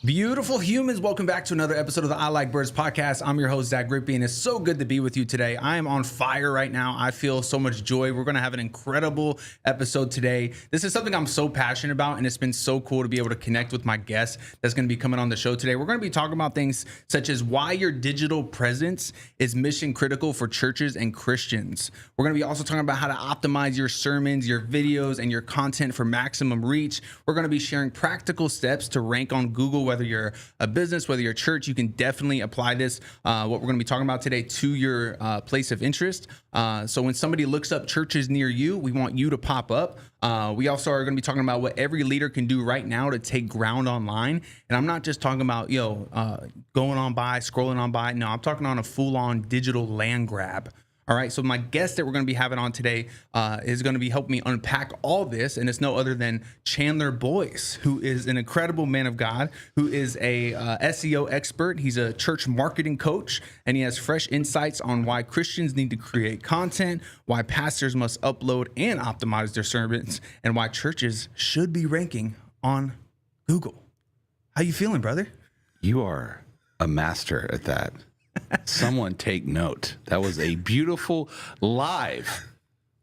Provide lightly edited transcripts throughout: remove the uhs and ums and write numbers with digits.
Beautiful humans, welcome back to another episode of the I Like Birds podcast. I'm your host, Zach Grippy, and it's so good to be with you today. I am on fire right now. I feel so much joy. We're going to have an incredible episode today. This is something I'm so passionate about, and it's been so cool to be able to connect with my guest that's going to be coming on the show today. We're going to be talking about things such as why your digital presence is mission critical for churches and Christians. We're going to be also talking about how to optimize your sermons, your videos, and your content for maximum reach. We're going to be sharing practical steps to rank on Google, whether you're a business, whether you're a church. You can definitely apply this, what we're going to be talking about today, to your place of interest. So when somebody looks up churches near you, we want you to pop up. We also are going to be talking about what every leader can do right now to take ground online. And I'm not just talking about, going on by, scrolling on by. No, I'm talking on a full-on digital land grab. All right, so my guest that we're going to be having on today is going to be helping me unpack all this, and it's no other than Chandler Boyce, who is an incredible man of God, who is a SEO expert. He's a church marketing coach, and he has fresh insights on why Christians need to create content, why pastors must upload and optimize their sermons, and why churches should be ranking on Google. How you feeling, brother? You are a master at that. Someone take note. That was a beautiful live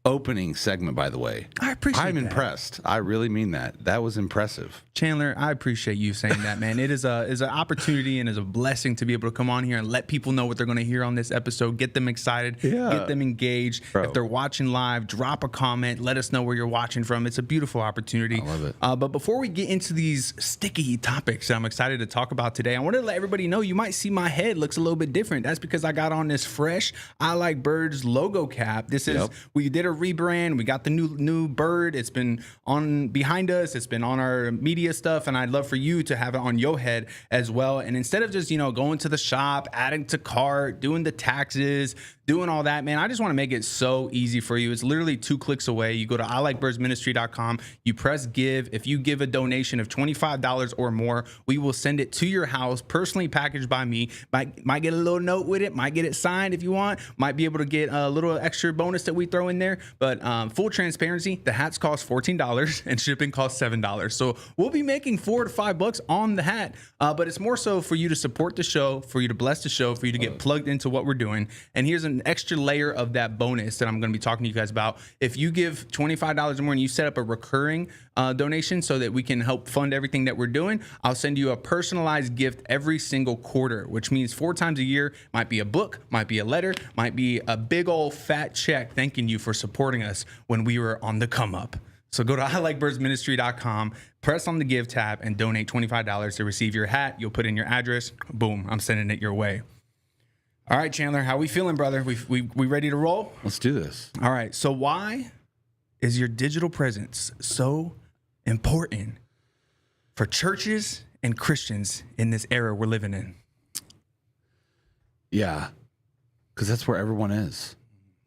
opening segment, by the way. I appreciate that. I'm impressed. I really mean that. That was impressive. Chandler, I appreciate you saying that, man. It is an opportunity and is a blessing to be able to come on here and let people know what they're going to hear on this episode, get them excited, get them engaged. Bro. If they're watching live, drop a comment, let us know where you're watching from. It's a beautiful opportunity. I love it. But before we get into these sticky topics that I'm excited to talk about today, I want to let everybody know you might see my head looks a little bit different. That's because I got on this fresh I Like Birds logo cap. This is, we did a rebrand. We got the new bird. It's been on behind us. It's been on our media stuff, and I'd love for you to have it on your head as well. And instead of just, going to the shop, adding to cart, doing the taxes, doing all that, man, I just want to make it so easy for you. It's literally 2 clicks away. You go to ilikebirdsministry.com, you press give. If you give a donation of $25 or more, we will send it to your house, personally packaged by me. Might get a little note with it, might get it signed if you want, might be able to get a little extra bonus that we throw in there. But full transparency, the hats cost $14 and shipping costs $7. So we'll be making $4 to $5 on the hat, but it's more so for you to support the show, for you to bless the show, for you to get plugged into what we're doing. And here's an extra layer of that bonus that I'm going to be talking to you guys about. If you give $25 or more and you set up a recurring donation so that we can help fund everything that we're doing, I'll send you a personalized gift every single quarter, which means 4 times a year. Might be a book, might be a letter, might be a big old fat check thanking you for supporting us when we were on the come up. So go to ilikebirdsministry.com, press on the give tab, and donate $25 to receive your hat. You'll put in your address. Boom, I'm sending it your way. All right, Chandler, how we feeling, brother? We ready to roll? Let's do this. All right, so why is your digital presence so important for churches and Christians in this era we're living in? Yeah, because that's where everyone is.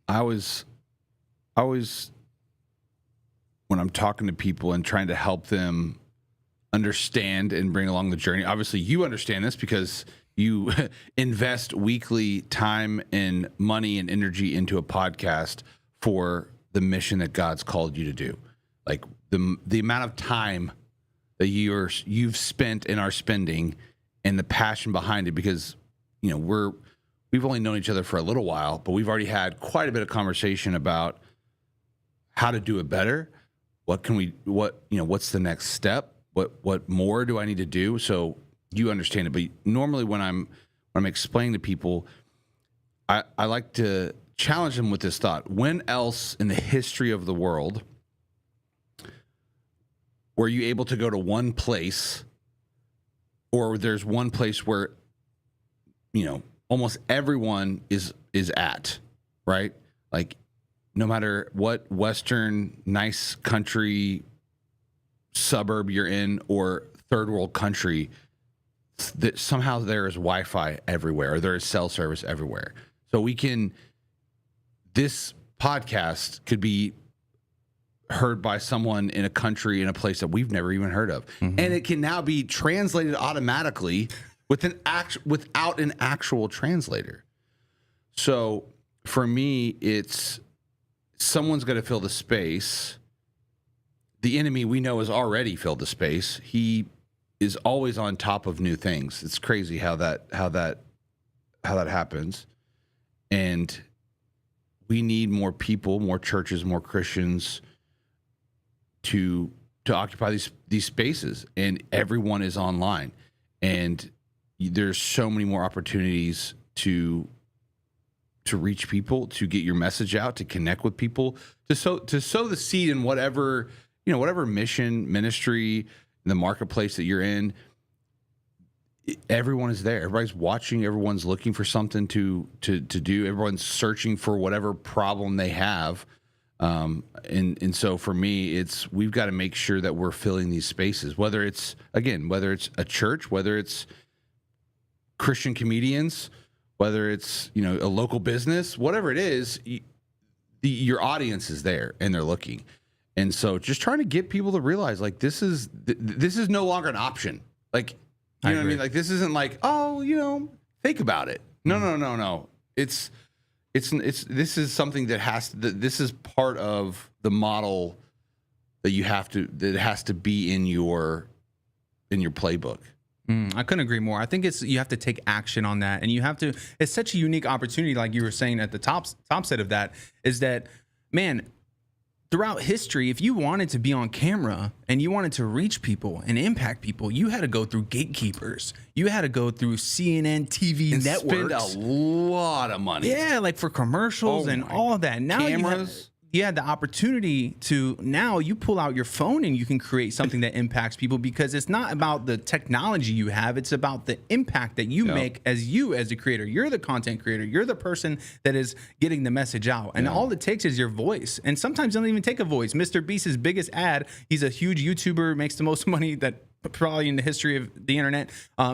I always, when I'm talking to people and trying to help them understand and bring along the journey, obviously you understand this because you invest weekly time and money and energy into a podcast for the mission that God's called you to do. Like the amount of time that you've spent and are spending and the passion behind it, because we've only known each other for a little while, but we've already had quite a bit of conversation about how to do it better. What's the next step? What more do I need to do? So you understand it. But normally when I'm explaining to people, I like to challenge them with this thought. When else in the history of the world were you able to go to one place, or there's one place where, almost everyone is at, right? Like, no matter what Western nice country suburb you're in or third world country, that somehow there is Wi-Fi everywhere, or there is cell service everywhere. So this podcast could be heard by someone in a country, in a place that we've never even heard of. Mm-hmm. And it can now be translated automatically without an actual translator. So for me, it's someone's going to fill the space. The enemy we know has already filled the space. He is always on top of new things. It's crazy how that happens. And we need more people, more churches, more Christians to occupy these spaces, and everyone is online, and there's so many more opportunities to reach people, to get your message out, to connect with people, to sow the seed in whatever mission, ministry, in the marketplace that you're in. Everyone is there. Everybody's watching. Everyone's looking for something to do. Everyone's searching for whatever problem they have. And so for me, we've got to make sure that we're filling these spaces, whether it's a church, whether it's Christian comedians, whether it's, a local business, whatever it is, your audience is there and they're looking. And so just trying to get people to realize, like, this is no longer an option. Like, you know what I mean? Like, this isn't like, think about it. No. This is something this is part of the model that that has to be in your playbook. I couldn't agree more. I think you have to take action on that, and it's such a unique opportunity. Like you were saying at the top set of that, is that, man, throughout history, if you wanted to be on camera and you wanted to reach people and impact people, you had to go through gatekeepers. You had to go through CNN TV and networks. Spend a lot of money. Yeah, like for commercials and all of that. Now cameras. You had the opportunity to, now you pull out your phone and you can create something that impacts people, because it's not about the technology you have. It's about the impact that you make as the creator. You're the content creator. You're the person that is getting the message out. And all it takes is your voice. And sometimes it doesn't even take a voice. Mr. Beast's biggest ad, he's a huge YouTuber, makes the most money that probably in the history of the internet.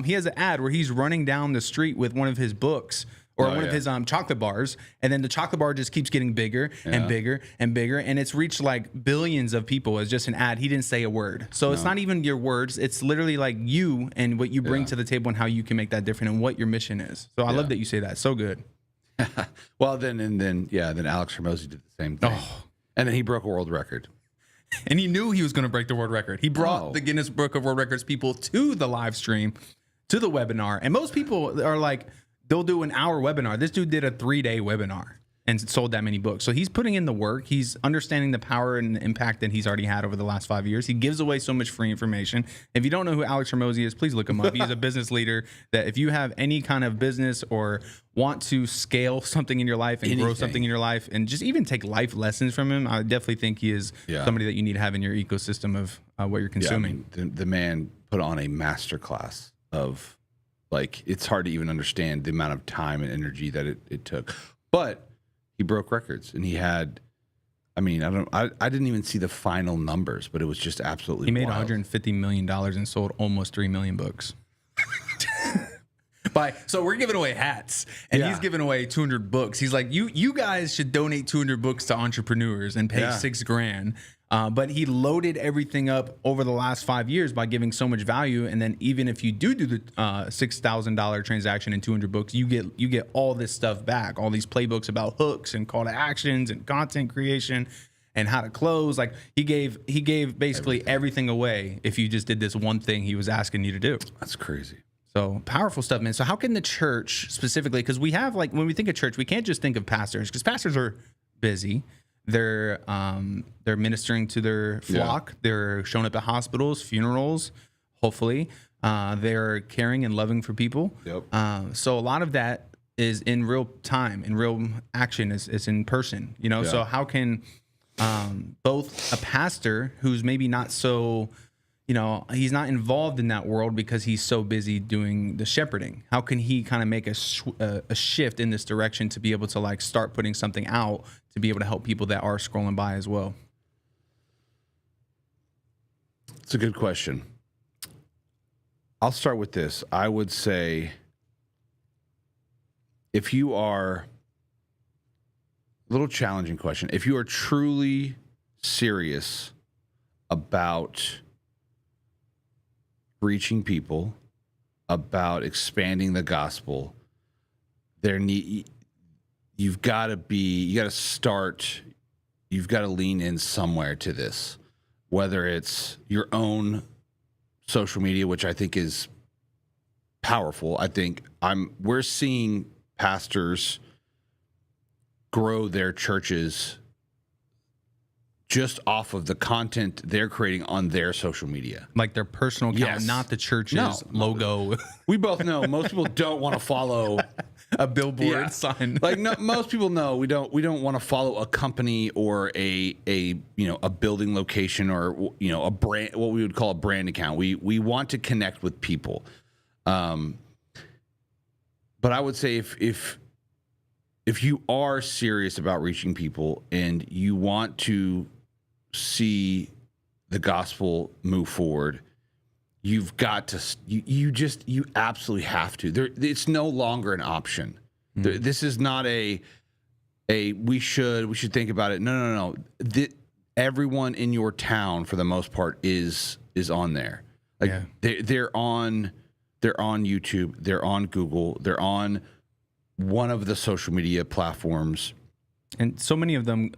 He has an ad where he's running down the street with one of his books, or one of his chocolate bars, and then the chocolate bar just keeps getting bigger and bigger and bigger, and it's reached like billions of people as just an ad. He didn't say a word. So it's not even your words. It's literally like you and what you bring to the table and how you can make that different and what your mission is. So I love that you say that. So good. Well, then Alex Hormozi did the same thing. Oh. And then he broke a world record. And he knew he was going to break the world record. He brought the Guinness Book of World Records people to the live stream, to the webinar. And most people are like, they'll do an hour webinar. This dude did a 3-day webinar and sold that many books. So he's putting in the work. He's understanding the power and the impact that he's already had over the last 5 years. He gives away so much free information. If you don't know who Alex Hormozi is, please look him up. He's a business leader that if you have any kind of business or want to scale something in your life and grow something in your life and just even take life lessons from him, I definitely think he is somebody that you need to have in your ecosystem of what you're consuming. I mean, the man put on a masterclass of, like, it's hard to even understand the amount of time and energy that it took. But he broke records, and he had, I didn't even see the final numbers, but it was just absolutely wild. He made $150 $150 million and sold almost 3 million books. So we're giving away hats, and he's giving away 200 books. He's like, you guys should donate 200 books to entrepreneurs and pay $6,000. But he loaded everything up over the last 5 years by giving so much value. And then even if you do the $6,000 transaction in 200 books, you get all this stuff back, all these playbooks about hooks and call to actions and content creation and how to close. Like he gave basically everything away if you just did this one thing he was asking you to do. That's crazy. So powerful stuff, man. So how can the church specifically, because we have, like, when we think of church, we can't just think of pastors, because pastors are busy. They're ministering to their flock. They're showing up at hospitals, funerals, hopefully. They're caring and loving for people. Yep. So a lot of that is in real time, in real action, is in person. So how can both a pastor who's maybe not so, he's not involved in that world because he's so busy doing the shepherding, how can he kind of make a shift in this direction to be able to, like, start putting something out to be able to help people that are scrolling by as well? It's a good question. I'll start with this. I would say, if you are, a little challenging question, if you are truly serious about reaching people, about expanding the gospel, you've got to lean in somewhere to this, whether it's your own social media, which I think is powerful. I think we're seeing pastors grow their churches just off of the content they're creating on their social media. Like their personal account, Yes. not the church's logo. We both know most people don't want to follow A billboard sign. Like most people know we don't want to follow a company or a building location or a brand, what we would call a brand account. We want to connect with people. But I would say if you are serious about reaching people and you want to see the gospel move forward, you've got to, you absolutely have to. It's no longer an option. This is not we should think about it. No. Everyone in your town, for the most part, is on there. Like they're on YouTube, they're on Google, they're on one of the social media platforms, and so many of them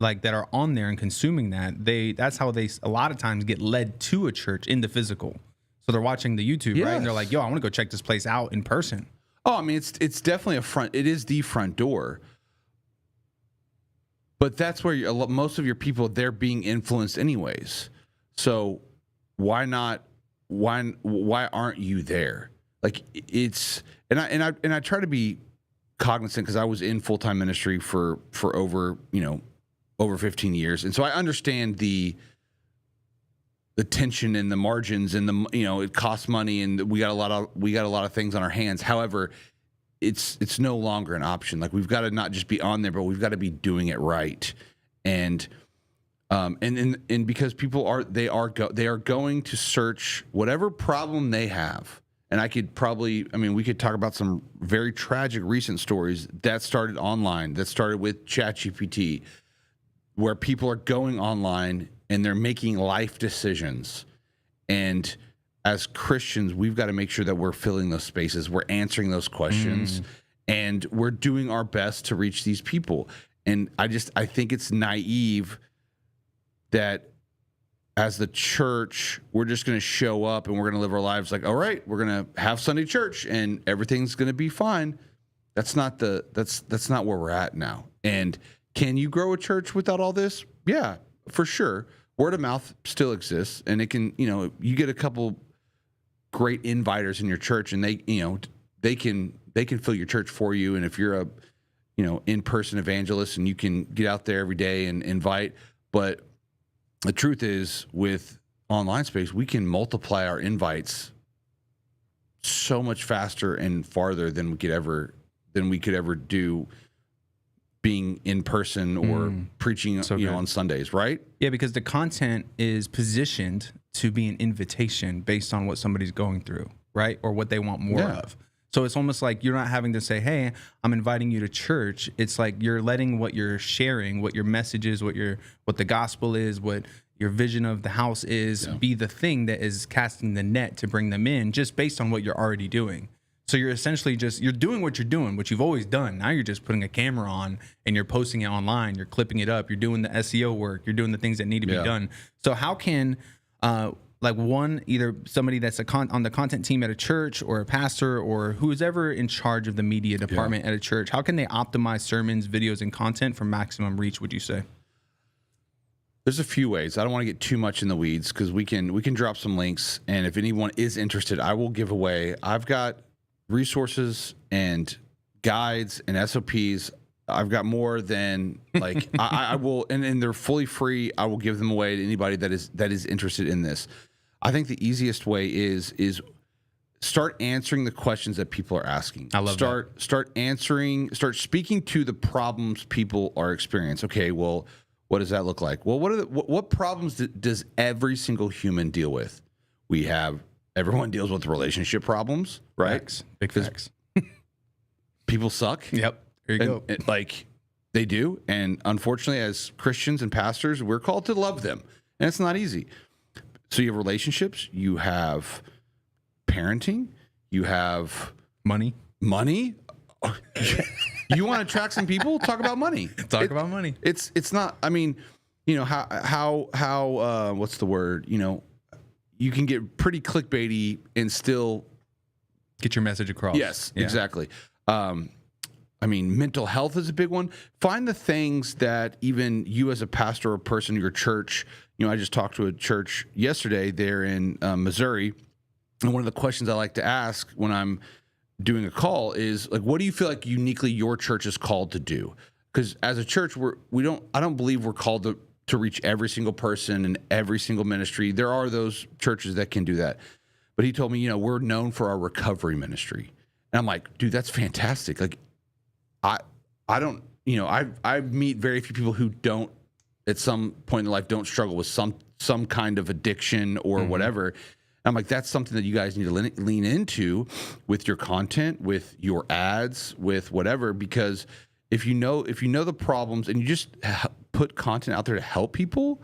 like that are on there and consuming that's how they a lot of times get led to a church in the physical. So they're watching the YouTube, right? And they're like, yo, I want to go check this place out in person. Oh, I mean, it's definitely it is the front door. But that's where most of your people, they're being influenced anyways. So why not? Why aren't you there? Like and I try to be cognizant because I was in full-time ministry for over 15 years, and so I understand the tension and the margins and it costs money and we got a lot of things on our hands. However, it's no longer an option. Like we've got to not just be on there, but we've got to be doing it right. And because people are going to search whatever problem they have. And we could talk about some very tragic recent stories that started online, that started with ChatGPT, where people are going online and they're making life decisions. And as Christians, we've got to make sure that we're filling those spaces, we're answering those questions, and we're doing our best to reach these people. And I think it's naive that as the church, we're just going to show up and we're going to live our lives like, all right, we're going to have Sunday church and everything's going to be fine. That's not where we're at now. And can you grow a church without all this? Yeah, for sure. Word of mouth still exists, and it can, you get a couple great inviters in your church, and they can fill your church for you. And if you're a, in-person evangelist, and you can get out there every day and invite, but the truth is, with online space, we can multiply our invites so much faster and farther than we could ever do being in person or preaching on Sundays, right? Yeah, because the content is positioned to be an invitation based on what somebody's going through, right? Or what they want more of. So it's almost like you're not having to say, hey, I'm inviting you to church. It's like you're letting what you're sharing, what your message is, what the gospel is, what your vision of the house is, be the thing that is casting the net to bring them in, just based on what you're already doing. So you're essentially you're doing what you're doing, what you've always done. Now you're just putting a camera on and you're posting it online. You're clipping it up. You're doing the SEO work. You're doing the things that need to be done. So how can either somebody that's on the content team at a church or a pastor or who's ever in charge of the media department at a church, how can they optimize sermons, videos, and content for maximum reach, would you say? There's a few ways. I don't want to get too much in the weeds because we can drop some links, and if anyone is interested, I will give away. I've got resources and guides and SOPs. I've got more than I will, and they're fully free. I will give them away to anybody that is interested in this. I think the easiest way is start answering the questions that people are asking. I love that. Start speaking to the problems people are experiencing. Okay, well, what does that look like? Well, what problems does every single human deal with? Everyone deals with relationship problems, right? Facts. Big facts. People suck. Yep. Here you go. Like they do. And unfortunately, as Christians and pastors, we're called to love them. And it's not easy. So you have relationships, you have parenting, you have money. You want to attract some people? Talk about money. About money. It's not, I mean, how what's the word? you can get pretty clickbaity and still get your message across. Yes, exactly. I mean, mental health is a big one. Find the things that even you as a pastor or person in your church, I just talked to a church yesterday there in Missouri. And one of the questions I like to ask when I'm doing a call is like, what do you feel like uniquely your church is called to do? Because as a church, I don't believe we're called to reach every single person in every single ministry. There are those churches that can do that. But he told me, we're known for our recovery ministry. And I'm like, dude, that's fantastic. Like, I don't, I meet very few people who don't at some point in their life don't struggle with some kind of addiction or whatever. And I'm like, that's something that you guys need to lean into with your content, with your ads, with whatever, because if you know the problems and you just put content out there to help people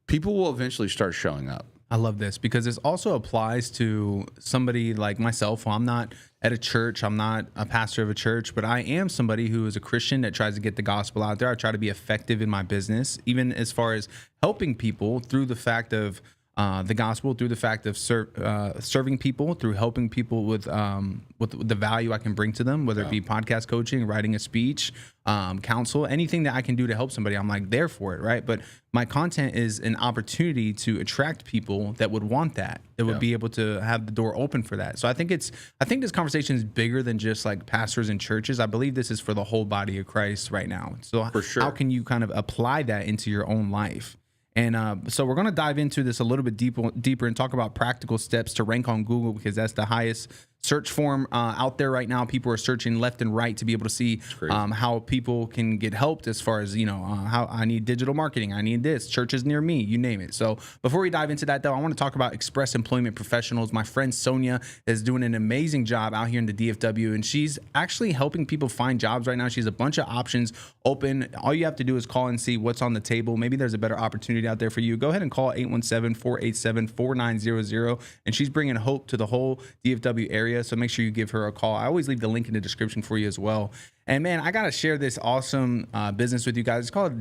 will eventually start showing up. I love this because this also applies to somebody like myself. Well, I'm not at a church. I'm not a pastor of a church, but I am somebody who is a Christian that tries to get the gospel out there. I try to be effective in my business, even as far as helping people through the fact of the gospel, through the fact of serving people, through helping people with the value I can bring to them, whether it be podcast coaching, writing a speech, counsel, anything that I can do to help somebody. I'm like there for it, right? But my content is an opportunity to attract people that would want that would be able to have the door open for that. So I think this conversation is bigger than just like pastors and churches. I believe this is for the whole body of Christ right now. So for sure, how can you kind of apply that into your own life? And so we're going to dive into this a little bit deeper and talk about practical steps to rank on Google, because that's the highest search form out there right now. People are searching left and right to be able to see how people can get helped as far as, how I need digital marketing. I need this. Churches near me, you name it. So before we dive into that, though, I want to talk about Express Employment Professionals. My friend Sonia is doing an amazing job out here in the DFW, and she's actually helping people find jobs right now. She has a bunch of options open. All you have to do is call and see what's on the table. Maybe there's a better opportunity out there for you. Go ahead and call 817-487-4900, and she's bringing hope to the whole DFW area. So make sure you give her a call. I always leave the link in the description for you as well. And man, I got to share this awesome business with you guys. It's called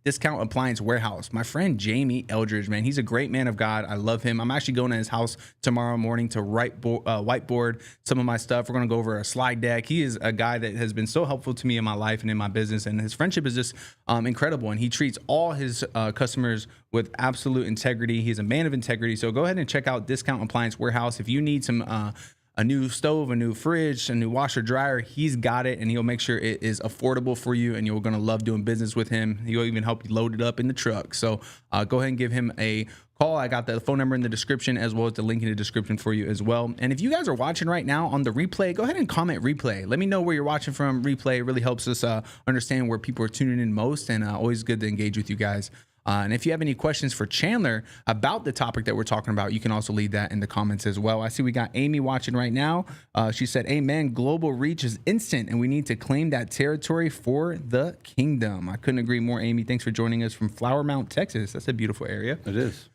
Discount Appliance Warehouse. My friend Jamie Eldridge, man, he's a great man of God. I love him. I'm actually going to his house tomorrow morning to whiteboard some of my stuff. We're going to go over a slide deck. He is a guy that has been so helpful to me in my life and in my business, and his friendship is just incredible. And he treats all his customers with absolute integrity. He's a man of integrity. So go ahead and check out Discount Appliance Warehouse. If you need some a new stove, a new fridge, a new washer dryer, he's got it, and he'll make sure it is affordable for you, and you're going to love doing business with him. He'll even help you load it up in the truck. So go ahead and give him a call. I got the phone number in the description, as well as the link in the description for you as well. And if you guys are watching right now on the replay, go ahead and comment replay. Let me know where you're watching from. Replay really helps us understand where people are tuning in most, and always good to engage with you guys. And if you have any questions for Chandler about the topic that we're talking about, you can also leave that in the comments as well. I see we got Amy watching right now. She said, amen, global reach is instant, and we need to claim that territory for the kingdom. I couldn't agree more, Amy. Thanks for joining us from Flower Mount, Texas. That's a beautiful area. It is.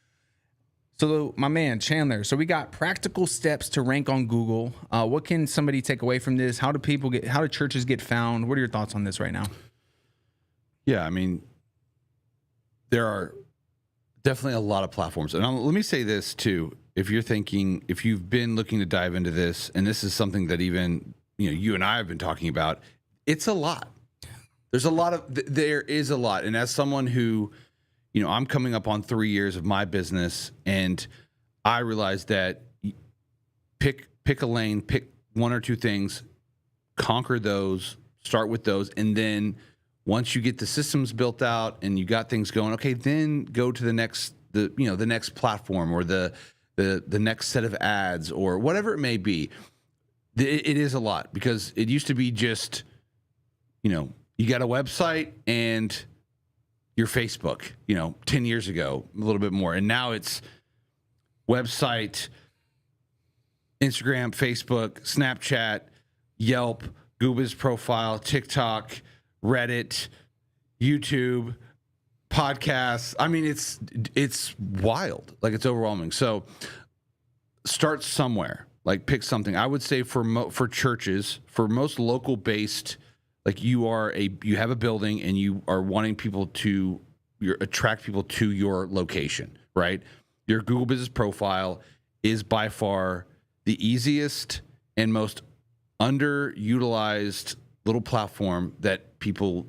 So my man, Chandler, so we got practical steps to rank on Google. What can somebody take away from this? How do churches get found? What are your thoughts on this right now? Yeah, I mean, there are definitely a lot of platforms. And let me say this too. If you've been looking to dive into this, and this is something that even, you and I have been talking about, it's a lot. There is a lot. And as someone who, I'm coming up on 3 years of my business, and I realized that pick a lane, pick one or two things, conquer those, start with those, and then once you get the systems built out and you got things going, okay, then go to the next platform or the next set of ads or whatever it may be. It is a lot, because it used to be just, you got a website and your Facebook, 10 years ago, a little bit more. And now it's website, Instagram, Facebook, Snapchat, Yelp, Google's profile, TikTok, Reddit, YouTube, podcasts. I mean, it's wild. Like, it's overwhelming. So start somewhere. Like, pick something. I would say for churches, for most local based, like you have a building and you are wanting people to attract people to your location, right? your Google Business Profile is by far the easiest and most underutilized little platform that people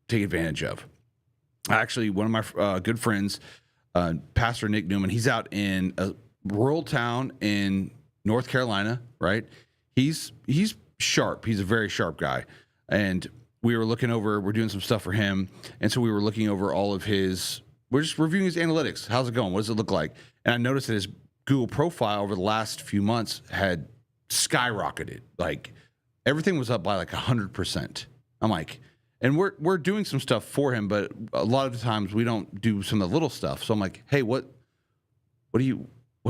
take advantage of. Actually, one of my good friends, Pastor Nick Newman, he's out in a rural town in North Carolina, right? He's sharp. He's a very sharp guy. And we're doing some stuff for him. And so we were looking over we're just reviewing his analytics. How's it going? What does it look like? And I noticed that his Google profile over the last few months had skyrocketed. Like everything was up by like 100%. I'm like, and we're doing some stuff for him, but a lot of the times we don't do some of the little stuff. So I'm like, hey, what's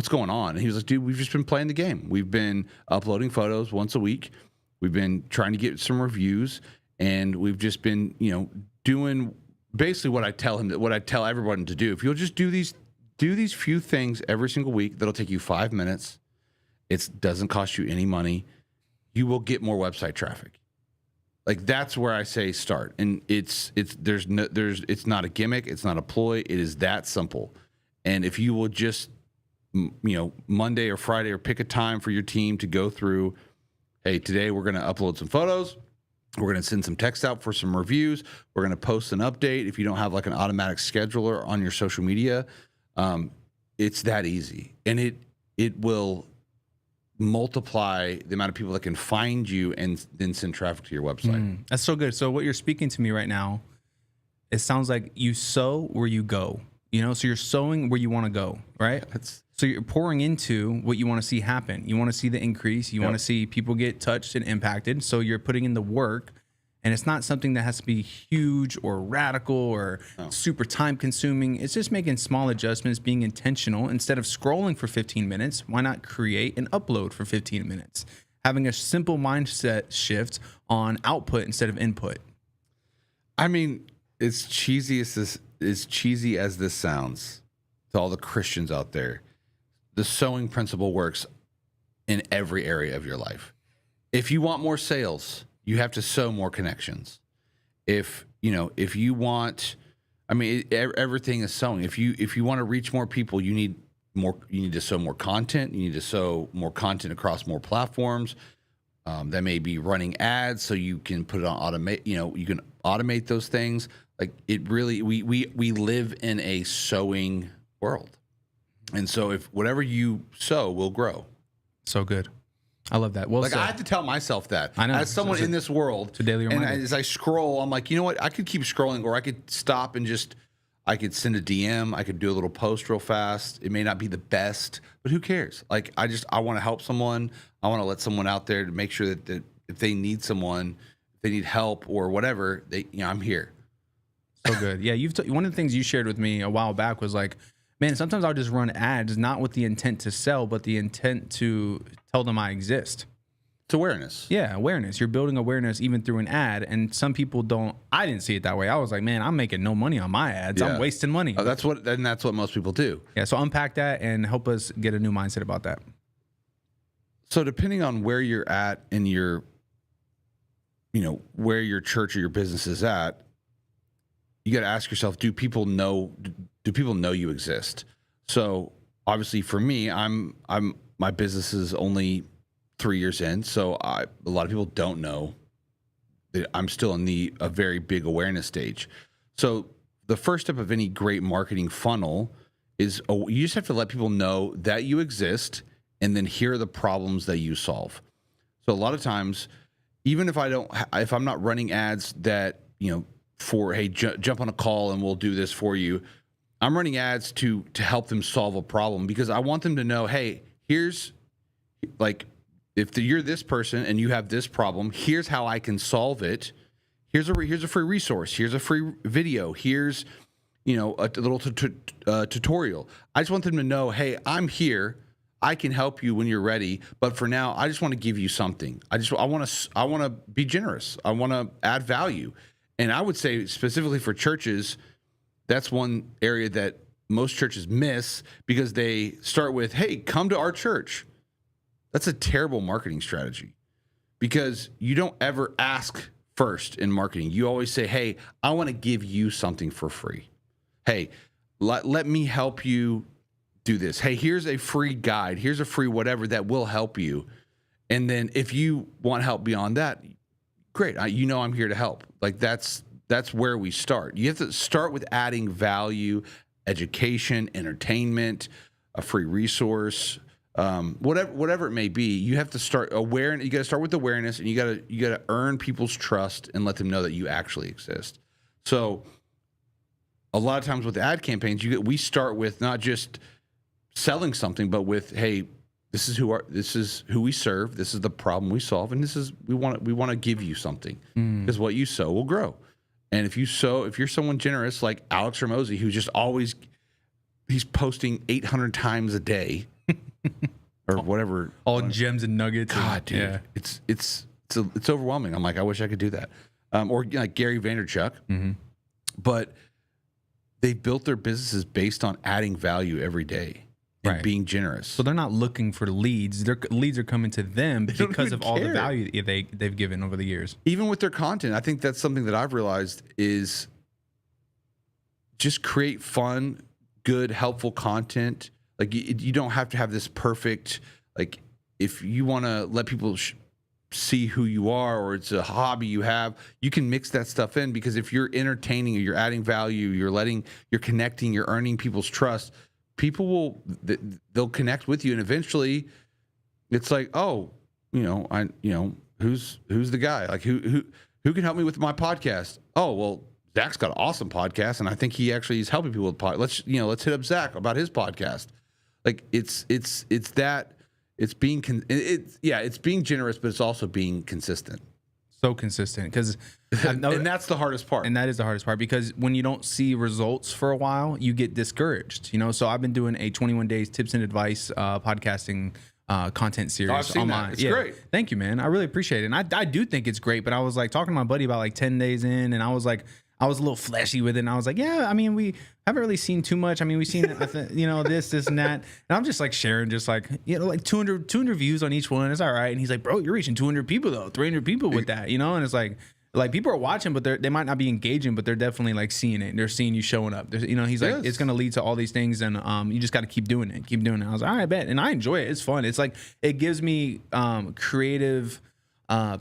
going on? And he was like, dude, we've just been playing the game. We've been uploading photos once a week. We've been trying to get some reviews, and we've just been, doing basically what I tell everyone to do. If you'll just do these few things every single week, that'll take you 5 minutes. It doesn't cost you any money. You will get more website traffic. Like that's where I say start. And it's not a gimmick. It's not a ploy. It is that simple. And if you will just, Monday or Friday or pick a time for your team to go through, hey, today we're going to upload some photos. We're going to send some text out for some reviews. We're going to post an update. If you don't have like an automatic scheduler on your social media, it's that easy. And it will multiply the amount of people that can find you and then send traffic to your website. That's so good. So what you're speaking to me right now, it sounds like you sow where you go, so you're sowing where you want to go, right? So you're pouring into what you want to see happen. You want to see the increase. You want to see people get touched and impacted. So you're putting in the work, and it's not something that has to be huge or radical or super time consuming. It's just making small adjustments, being intentional. Instead of scrolling for 15 minutes, why not create and upload for 15 minutes? Having a simple mindset shift on output instead of input. I mean, as cheesy as this sounds to all the Christians out there, the sowing principle works in every area of your life. If you want more sales, you have to sow more connections. If you want, everything is sowing. If you want to reach more people, you need to sow more content. You need to sow more content across more platforms. That may be running ads, so you can put it on automate. You can automate those things. Like it really, we live in a sowing world, and so if whatever you sow will grow. So good. I love that. Well, I have to tell myself that. I know. As someone in this world, it's a daily reminder. And as I scroll, I'm like, you know what? I could keep scrolling, or I could stop and I could send a DM. I could do a little post real fast. It may not be the best, but who cares? Like, I want to help someone. I want to let someone out there to make sure that if they need someone, if they need help or whatever, I'm here. So good. Yeah, one of the things you shared with me a while back was like, man, sometimes I'll just run ads, not with the intent to sell, but the intent to tell them I exist. It's awareness. Yeah, awareness. You're building awareness even through an ad, and some people don't. I didn't see it that way. I was like, man, I'm making no money on my ads. Yeah. I'm wasting money. That's what most people do. Yeah, so unpack that and help us get a new mindset about that. So depending on where you're at in your, where your church or your business is at, you got to ask yourself, do people know you exist? So obviously for me, my business is only 3 years in. So a lot of people don't know that I'm still in a very big awareness stage. So the first step of any great marketing funnel is you just have to let people know that you exist, and then here are the problems that you solve. So a lot of times, even if I'm not running ads that, for, hey, jump on a call and we'll do this for you, I'm running ads to help them solve a problem, because I want them to know, hey, here's like, if you're this person and you have this problem, here's how I can solve it. Here's a free resource. Here's a free video. Here's, a little tutorial. I just want them to know, hey, I'm here. I can help you when you're ready. But for now, I just want to give you something. I want to be generous. I want to add value. And I would say specifically for churches, that's one area that most churches miss, because they start with, hey, come to our church. That's a terrible marketing strategy, because you don't ever ask first in marketing. You always say, hey, I want to give you something for free. Hey, let me help you do this. Hey, here's a free guide. Here's a free whatever that will help you. And then if you want help beyond that, great. I'm here to help. Like that's where we start. You have to start with adding value, education, entertainment, a free resource, whatever it may be. You have to start awareness. You got to start with awareness, and you got to earn people's trust and let them know that you actually exist. So a lot of times with ad campaigns, we start with not just selling something, but with, hey, this is who we serve. This is the problem we solve, and we want to give you something, because what you sow will grow. And if you're someone generous like Alex Ramosi, who's just always, he's posting 800 times a day or whatever, all gems and nuggets. God, dude, yeah. It's overwhelming. I'm like, I wish I could do that. Or like Gary Vaynerchuk, but they built their businesses based on adding value every day. And being generous. So they're not looking for leads. Their leads are coming to them because of all the value they've given over the years. Even with their content, I think that's something that I've realized is just create fun, good, helpful content. Like you don't have to have this perfect, like if you want to let people see who you are, or it's a hobby you have, you can mix that stuff in, because if you're entertaining or you're adding value, you're connecting, you're earning people's trust, people they'll connect with you, and eventually it's like, oh, who's the guy? Like who can help me with my podcast? Oh, well, Zach's got an awesome podcast, and I think he actually is helping people with podcasts. Let's hit up Zach about his podcast. Like it's being generous, but it's also being consistent. So consistent, because and that's the hardest part. And that is the hardest part, because when you don't see results for a while, you get discouraged. So I've been doing a 21 days tips and advice podcasting content series. I've seen online. That. It's great. Thank you, man. I really appreciate it. And I do think it's great, but I was like talking to my buddy about like 10 days in, and I was a little fleshy with it, and I was like, yeah, I mean, we haven't really seen too much. I mean, we've seen, this and that. And I'm just like sharing, just like, like 200 views on each one. It's all right. And he's like, bro, you're reaching 200 people though, 300 people with that, and it's like people are watching, but they might not be engaging, but they're definitely like seeing it. They're seeing you showing up. He's like, it's going to lead to all these things, and you just got to keep doing it. I was like, all right, I bet. And I enjoy it. It's fun. It's like, it gives me creative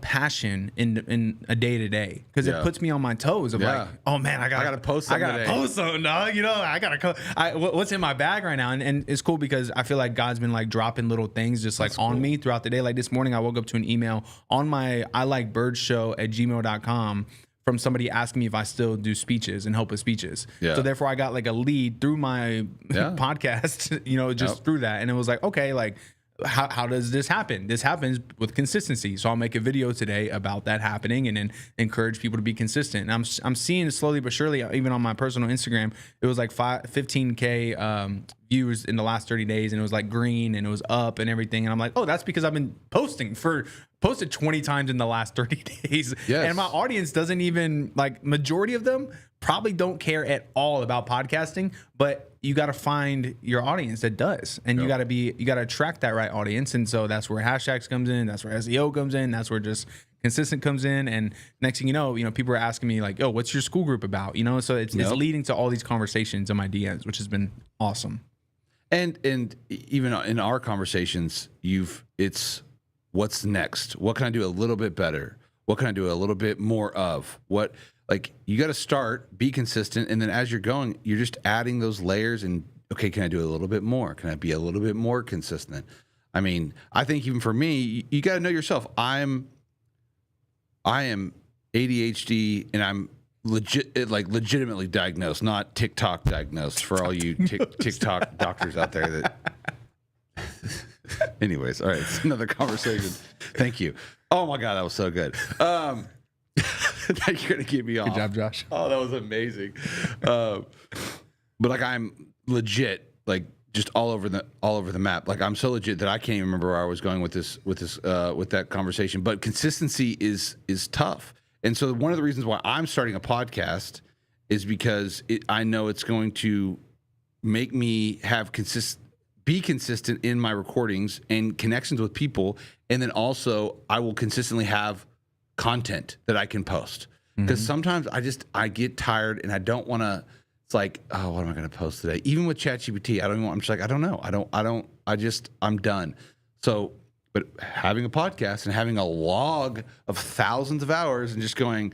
passion in a day to day, because it puts me on my toes of like, oh man, I gotta post something. I gotta post something, dog. What's in my bag right now, and it's cool because I feel like God's been like dropping little things just like on me throughout the day. Like this morning, I woke up to an email on my ilikebirdshow@gmail.com from somebody asking me if I still do speeches and help with speeches. Yeah. So therefore, I got like a lead through my podcast, through that, and it was like, okay, like, how does this happen? This happens with consistency. So I'll make a video today about that happening, and then encourage people to be consistent. And I'm seeing it slowly but surely, even on my personal Instagram, it was like 15K views in the last 30 days, and it was like green and it was up and everything. And I'm like, oh, that's because I've been posted 20 times in the last 30 days. Yes. And my audience doesn't even, like, majority of them probably don't care at all about podcasting, but you got to find your audience that does, and you got to attract that right audience. And so that's where hashtags comes in. That's where SEO comes in. That's where just consistent comes in. And next thing you know, people are asking me like, "Oh, what's your school group about?" So it's leading to all these conversations in my DMs, which has been awesome. And even in our conversations, it's what's next? What can I do a little bit better? What can I do a little bit more of? Like, you got to start, be consistent, and then as you're going, you're just adding those layers. And okay, can I do a little bit more? Can I be a little bit more consistent? I mean, I think even for me, you got to know yourself. I am ADHD, and I'm legitimately diagnosed, not TikTok diagnosed, for all you TikTok doctors out there that. Anyways, all right, it's another conversation. Thank you. Oh my God, that was so good. You're gonna get me off. Good job, Josh. Oh, that was amazing. But like, I'm legit, like, just all over the map. Like, I'm so legit that I can't even remember where I was going with that conversation. But consistency is tough. And so one of the reasons why I'm starting a podcast is because I know it's going to make me be consistent in my recordings and connections with people, and then also I will consistently have content that I can post, because sometimes I get tired and I don't want to it's like, oh, what am I going to post today? Even with ChatGPT, I don't even want, I'm just like, I don't know. I'm done. So, but having a podcast and having a log of thousands of hours and just going,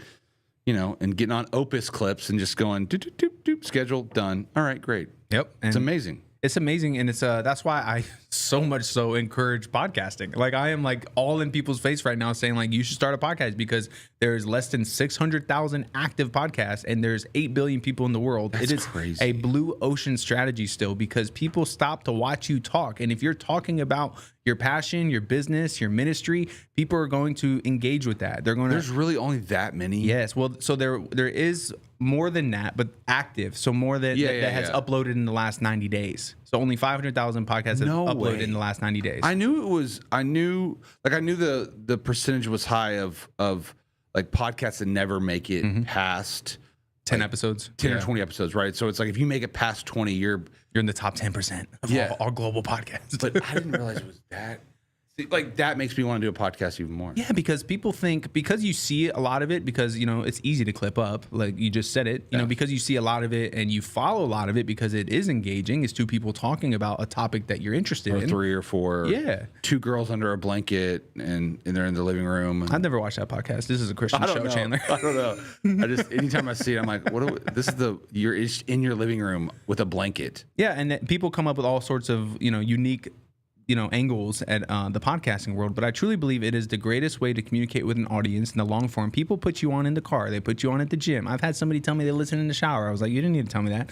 and getting on Opus clips and just going, doop, doop, doop, doop, schedule, done. All right, great. Yep. And it's amazing. It's amazing, and it's that's why I so much so encourage podcasting. Like I am like all in people's face right now saying like you should start a podcast because there's less than 600,000 active podcasts and there's 8 billion people in the world. That's it is crazy. A blue ocean strategy still because people stop to watch you talk. And if you're talking about your passion, your business, your ministry, people are going to engage with that. There's really only that many. Yes. Well, so there is more than that, but active. So more than that has uploaded in the last 90 days. So only 500,000 podcasts have uploaded in the last 90 days. I knew the percentage was high of like podcasts that never make it past 10 episodes, 10 or 20 episodes, right? So it's like if you make it past 20, you're in the top 10% of all global podcasts. But I didn't realize it was that. Like that makes me want to do a podcast even more. Yeah, because people think because you see a lot of it, because it's easy to clip up, like you just said it. Because you see a lot of it and you follow a lot of it because it is engaging. It's two people talking about a topic that you're interested in. 3 or 4. Yeah, 2 girls under a blanket and they're in the living room. I've never watched that podcast. This is a Christian show, Chandler. I don't know. I just anytime I see it, I'm like, this is you're in your living room with a blanket. Yeah, and people come up with all sorts of unique angles at the podcasting world, but I truly believe it is the greatest way to communicate with an audience in the long form. People put you on in the car. They put you on at the gym. I've had somebody tell me they listen in the shower. I was like, you didn't need to tell me that.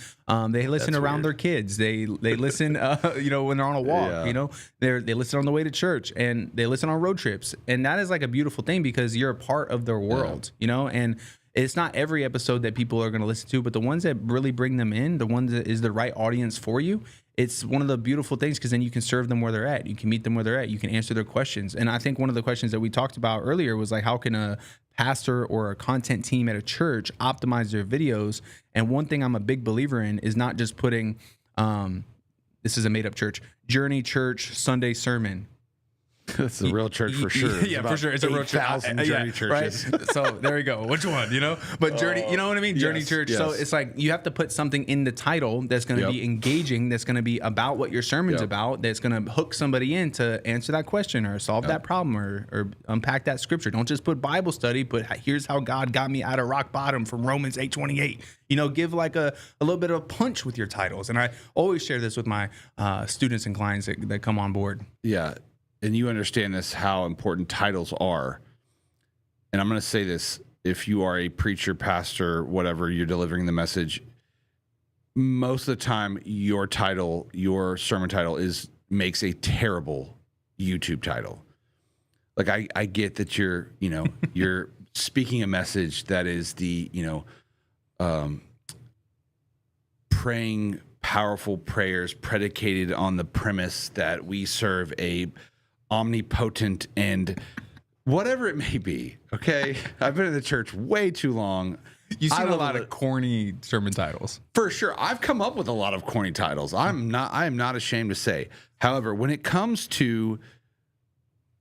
They listen That's around weird. their kids. They listen, when they're on a walk, they listen on the way to church and they listen on road trips. And that is like a beautiful thing because you're a part of their world, and it's not every episode that people are going to listen to, but the ones that really bring them in, the ones that is the right audience for you, it's one of the beautiful things because then you can serve them where they're at. You can meet them where they're at. You can answer their questions. And I think one of the questions that we talked about earlier was like, how can a pastor or a content team at a church optimize their videos? And one thing I'm a big believer in is not just putting, this is a made up church, Journey Church Sunday sermon. It's a real church for sure. Yeah, for sure. It's a real church. 8,000 Journey churches. Right? So there we go. Which one? But Journey, you know what I mean? Journey Church. Yes. So it's like you have to put something in the title that's going to be engaging, that's going to be about what your sermon's about, that's going to hook somebody in to answer that question or solve that problem or unpack that scripture. Don't just put Bible study, but here's how God got me out of rock bottom from Romans 8:28. Give like a little bit of a punch with your titles. And I always share this with my students and clients that come on board. Yeah. And you understand this, how important titles are. And I'm going to say this, if you are a preacher, pastor, whatever, you're delivering the message, most of the time your sermon title makes a terrible YouTube title. Like I get that you're speaking a message that is the, praying powerful prayers predicated on the premise that we serve a omnipotent and whatever it may be. Okay, I've been in the church way too long. You've seen a lot of corny sermon titles. For sure. I've come up with a lot of corny titles. I am not ashamed to say. However, when it comes to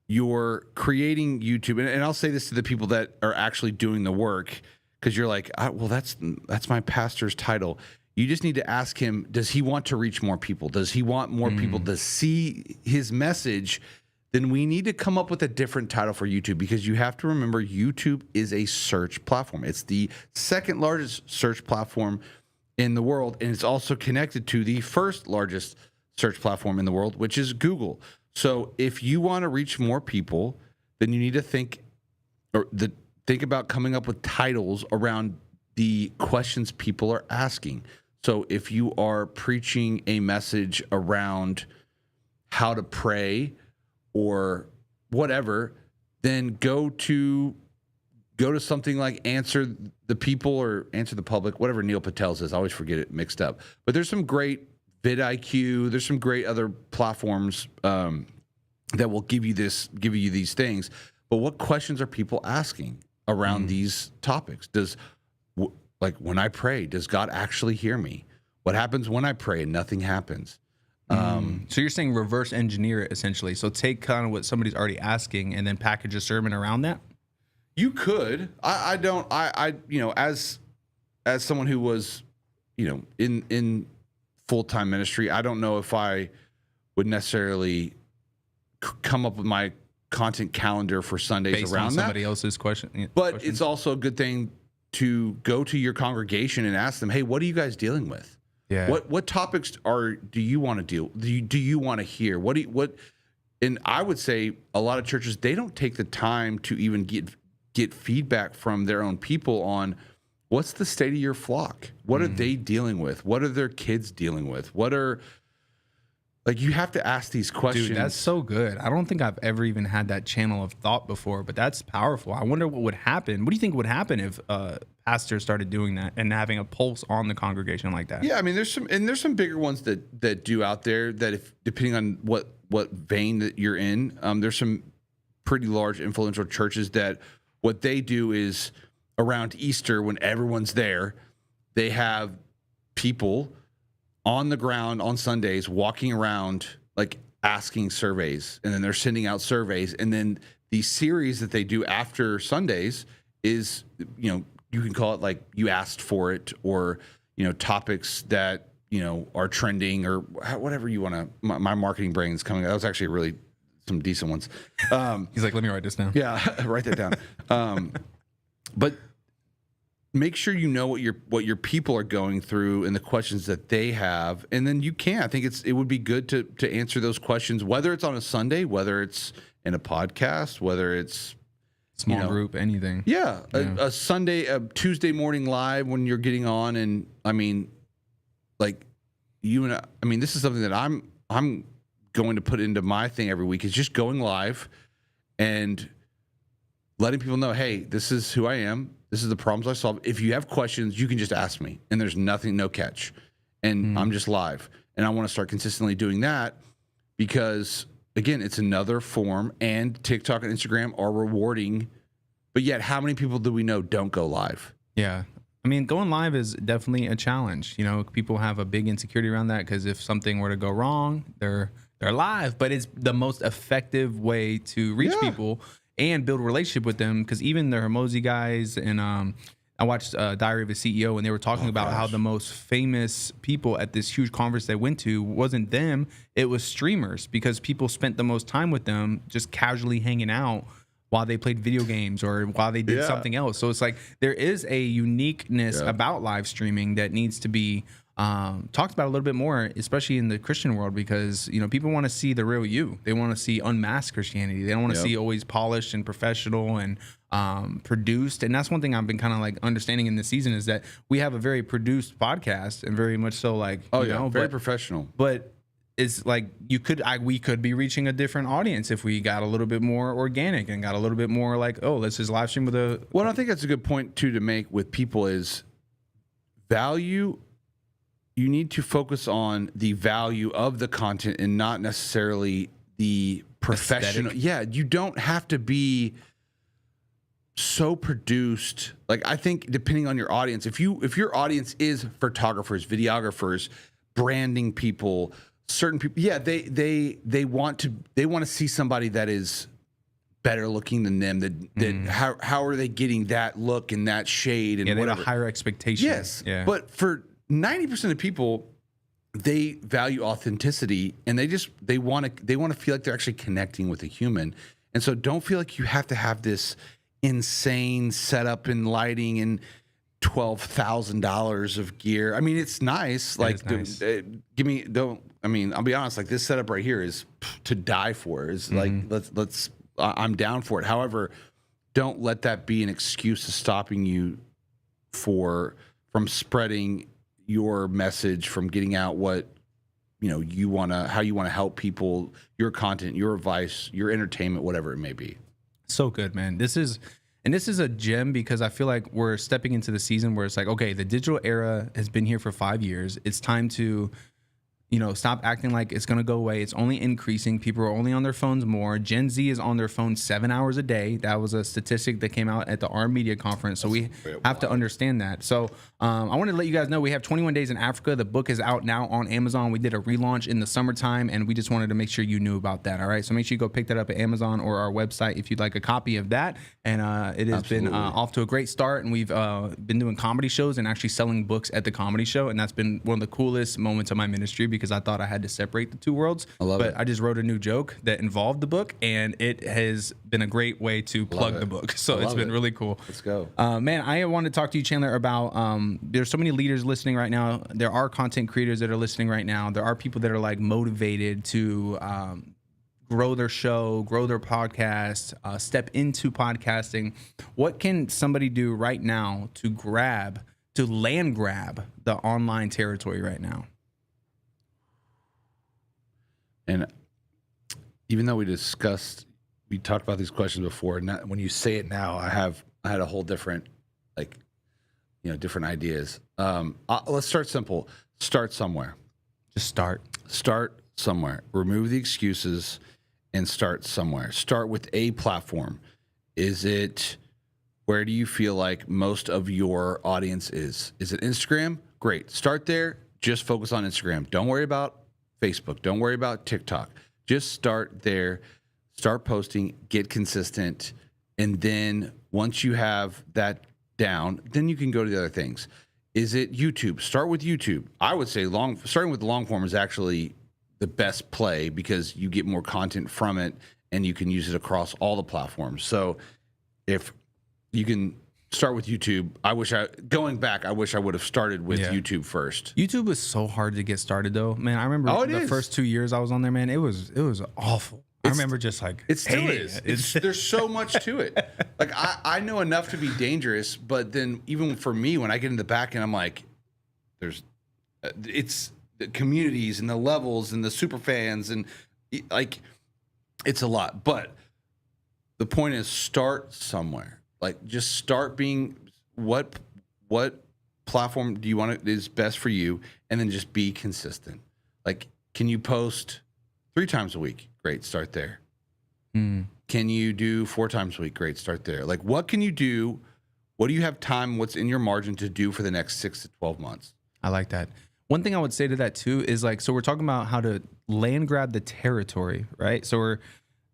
your creating YouTube, and I'll say this to the people that are actually doing the work, because you're like, well, that's my pastor's title. You just need to ask him, does he want to reach more people? Does he want more people to see his message? Then we need to come up with a different title for YouTube, because you have to remember YouTube is a search platform. It's the second largest search platform in the world, and it's also connected to the first largest search platform in the world, which is Google. So if you want to reach more people, then you need to think about coming up with titles around the questions people are asking. So if you are preaching a message around how to pray or whatever, then go to something like Answer the People or Answer the Public, whatever Neil Patel says. I always forget it mixed up. But there's some great vidIQ. There's some great other platforms that will give you these things. But what questions are people asking around these topics? Like when I pray, does God actually hear me? What happens when I pray and nothing happens? So you're saying reverse engineer it essentially. So take kind of what somebody's already asking and then package a sermon around that. You could. I don't. As someone who was in full-time ministry, I don't know if I would necessarily come up with my content calendar for Sundays Based around on that. somebody else's question. But it's also a good thing to go to your congregation and ask them, hey, what are you guys dealing with? Yeah. What topics do you want to deal? Do you want to hear? And I would say a lot of churches, they don't take the time to even get feedback from their own people on what's the state of your flock? What are they dealing with? What are their kids dealing with? You have to ask these questions. Dude, that's so good. I don't think I've ever even had that channel of thought before, but that's powerful. I wonder what would happen. What do you think would happen if pastors started doing that and having a pulse on the congregation like that? Yeah, I mean, there's some bigger ones that do out there that, if depending on what vein that you're in, there's some pretty large influential churches that what they do is around Easter, when everyone's there, they have people on the ground on Sundays walking around like asking surveys, and then they're sending out surveys, and then the series that they do after Sundays is, you can call it like you asked for it, or topics that are trending, or whatever you want to. My marketing brain's coming. That was actually really some decent ones. He's like, let me write this down. Yeah, write that down. But make sure you know what your people are going through and the questions that they have, and then you can. I think it would be good to answer those questions, whether it's on a Sunday, whether it's in a podcast, whether it's small group, anything. Yeah, a Sunday, a Tuesday morning live when you're getting on, and I mean, like you and I mean, this is something that I'm going to put into my thing every week, is just going live and letting people know, hey, this is who I am. This is the problems I solve. If you have questions, you can just ask me, and there's no catch. And I'm just live. And I want to start consistently doing that because, again, it's another form, and TikTok and Instagram are rewarding. But yet, how many people do we know don't go live? Yeah. I mean, going live is definitely a challenge. People have a big insecurity around that because if something were to go wrong, they're live. But it's the most effective way to reach people and build a relationship with them, because even the Hermosi guys, and I watched Diary of a CEO, and they were talking about how the most famous people at this huge conference they went to wasn't them, it was streamers, because people spent the most time with them just casually hanging out while they played video games or while they did something else. So it's like there is a uniqueness about live streaming that needs to be talked about a little bit more, especially in the Christian world, because people want to see the real you. They want to see unmasked Christianity. They don't want to see always polished and professional and produced. And that's one thing I've been kind of like understanding in this season, is that we have a very produced podcast, and very much so like very professional. But it's like we could be reaching a different audience if we got a little bit more organic and got a little bit more like, let's just live stream with a. Well, I think that's a good point too to make with people is value. You need to focus on the value of the content and not necessarily the professional. Aesthetic. Yeah, you don't have to be so produced. Like, I think depending on your audience, if your audience is photographers, videographers, branding people, certain people, they want to see somebody that is better looking than them. How are they getting that look and that shade and they whatever? have a higher expectation. Yes, yeah. But for 90% of people, they value authenticity, and they want to feel like they're actually connecting with a human. And so don't feel like you have to have this insane setup and lighting and $12,000 of gear. I mean, it's nice. Like, nice. I'll be honest. Like, this setup right here is to die for. Is like, I'm down for it. However, don't let that be an excuse to stopping you from spreading your message, from getting out what how you want to help people, your content, your advice, your entertainment, whatever it may be. So good, man. This is a gem, because I feel like we're stepping into the season where it's like, okay, the digital era has been here for 5 years. It's time to stop acting like it's going to go away. It's only increasing. People are only on their phones more. Gen Z is on their phone 7 hours a day. That was a statistic that came out at the ARM Media Conference. So we have to understand that. So I wanted to let you guys know we have 21 Days in Africa. The book is out now on Amazon. We did a relaunch in the summertime, and we just wanted to make sure you knew about that. All right. So make sure you go pick that up at Amazon or our website if you'd like a copy of that. And it has been off to a great start. And we've been doing comedy shows and actually selling books at the comedy show. And that's been one of the coolest moments of my ministry because I thought I had to separate the two worlds. But I just wrote a new joke that involved the book, and it has been a great way to plug the book. So it's been really cool. Let's go. Man, I want to talk to you, Chandler, about there's so many leaders listening right now. There are content creators that are listening right now. There are people that are like motivated to grow their show, grow their podcast, step into podcasting. What can somebody do right now to land grab the online territory right now? And even though we talked about these questions before, and when you say it now, I had a whole different, different ideas. Let's start simple. Start somewhere. Just start. Start somewhere. Remove the excuses and start somewhere. Start with a platform. Where do you feel like most of your audience is? Is it Instagram? Great. Start there. Just focus on Instagram. Don't worry about Facebook. Don't worry about TikTok. Just start there. Start posting. Get consistent. And then once you have that down, then you can go to the other things. Is it YouTube? Start with YouTube. I would say starting with the long form is actually the best play because you get more content from it and you can use it across all the platforms. So if you can start with YouTube, I wish I would have started with YouTube first. YouTube was so hard to get started though. Man, I remember the first 2 years I was on there, man, it was awful. I remember just like it still is. There's so much to it. Like I know enough to be dangerous, but then even for me, when I get in the back end, I'm like, it's the communities and the levels and the super fans and like it's a lot. But the point is, start somewhere. Like just start being what platform do you want is best for you, and then just be consistent. Like, can you post 3 times a week? Great, start there. Can you do 4 times a week? Great, start there. Like, what can you do? What do you have time? What's in your margin to do for the next 6 to 12 months? I like that. One thing I would say to that too is like, so we're talking about how to land grab the territory, right? So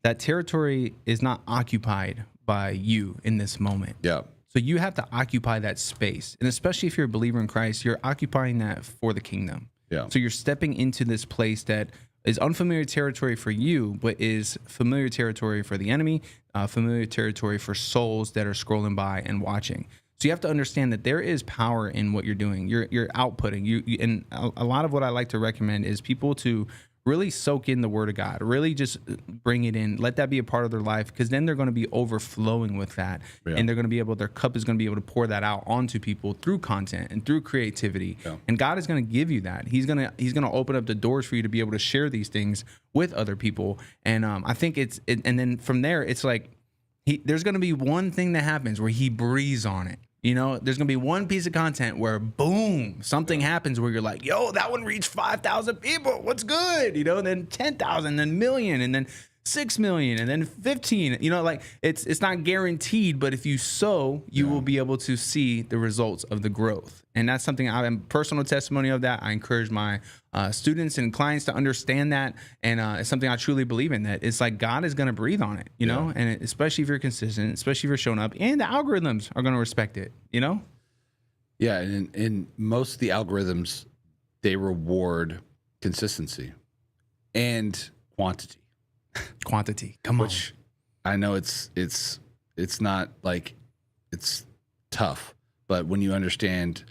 that territory is not occupied by you in this moment. Yeah. So you have to occupy that space. And especially if you're a believer in Christ, you're occupying that for the kingdom. Yeah. So you're stepping into this place that is unfamiliar territory for you, but is familiar territory for the enemy, familiar territory for souls that are scrolling by and watching. So you have to understand that there is power in what you're doing. You're outputting. And a lot of what I like to recommend is people to really soak in the word of God, really just bring it in, let that be a part of their life, because then they're going to be overflowing with that. Yeah. And they're going to be able, their cup is going to be able to pour that out onto people through content and through creativity. Yeah. And God is going to give you that. He's going to open up the doors for you to be able to share these things with other people. And I think and then from there, it's like, there's going to be one thing that happens where he breathes on it. You know, there's going to be one piece of content where, boom, something happens where you're like, yo, that one reached 5,000 people. What's good? You know, and then 10,000, then million, and then 6 million, and then 15. You know, like it's not guaranteed, but if you sow, you will be able to see the results of the growth. And that's something I'm personal testimony of that. I encourage my students and clients to understand that. And it's something I truly believe in, that it's like God is going to breathe on it, you know, and especially if you're consistent, especially if you're showing up, and the algorithms are going to respect it, you know? Yeah. And most of the algorithms, they reward consistency and quantity. Come on. Which I know it's not like it's tough, but when you understand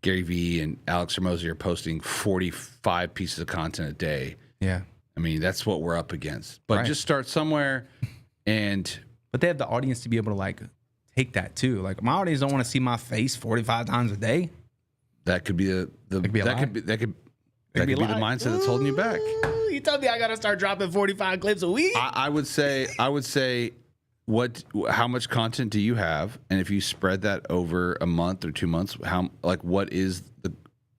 Gary Vee and Alex Hormozi are posting 45 pieces of content a day. Yeah. I mean, that's what we're up against. But just start somewhere but they have the audience to be able to like take that too. Like my audience don't want to see my face 45 times a day. That could be that could be the mindset that's holding you back. You told me I got to start dropping 45 clips a week. I would say how much content do you have? And if you spread that over a month or 2 months,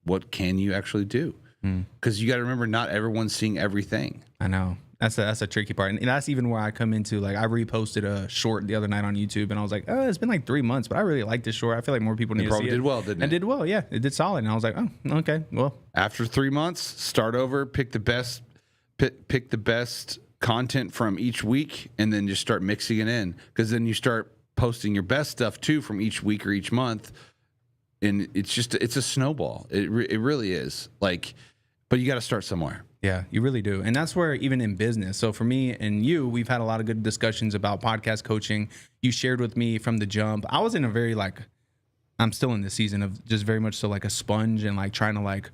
what can you actually do? because you got to remember, not everyone's seeing everything. I know. That's a tricky part. And that's even where I come into, like, I reposted a short the other night on YouTube, and I was like, oh, it's been like 3 months, but I really like this short. I feel like more people need to see it. Probably did well, didn't it? It did well, yeah. It did solid. And I was like, oh, okay, well. After 3 months, start over, pick the best content from each week, and then just start mixing it in, because then you start posting your best stuff too from each week or each month, and it's a snowball. It really is. Like, but you got to start somewhere. Yeah, you really do. And that's where, even in business, so for me and you, we've had a lot of good discussions about podcast coaching. You shared with me from the jump. I was in a very, like, I'm still in the season of just very much so like a sponge, and like trying to, like,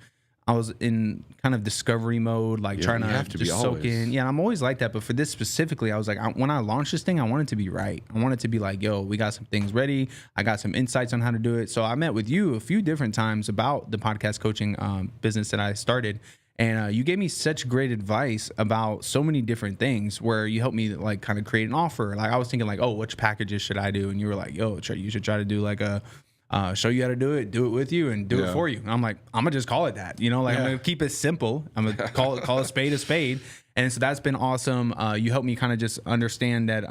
I was in kind of discovery mode, like trying to just soak in. Yeah, I'm always like that. But for this specifically, I was like, when I launched this thing, I want it to be right. I want it to be like, yo, we got some things ready. I got some insights on how to do it. So I met with you a few different times about the podcast coaching business that I started. And you gave me such great advice about so many different things, where you helped me, like, kind of create an offer. Like, I was thinking, like, oh, which packages should I do? And you were like, yo, you should try to do like a show you how to do it with you, and do it for you. And I'm like, I'm gonna just call it that, I'm gonna keep it simple. I'm gonna call a spade a spade. And so that's been awesome. You helped me kind of just understand that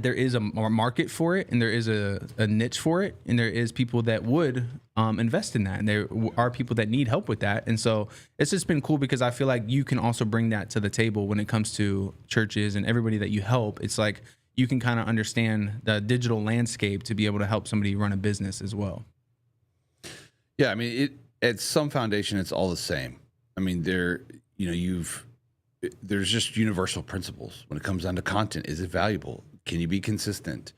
there is a market for it, and there is a niche for it, and there is people that would invest in that, and there are people that need help with that. And so it's just been cool, because I feel like you can also bring that to the table when it comes to churches and everybody that you help. It's like, you can kind of understand the digital landscape to be able to help somebody run a business as well. Yeah, I mean, at some foundation, it's all the same. I mean, there's just universal principles when it comes down to content. Is it valuable? Can you be consistent?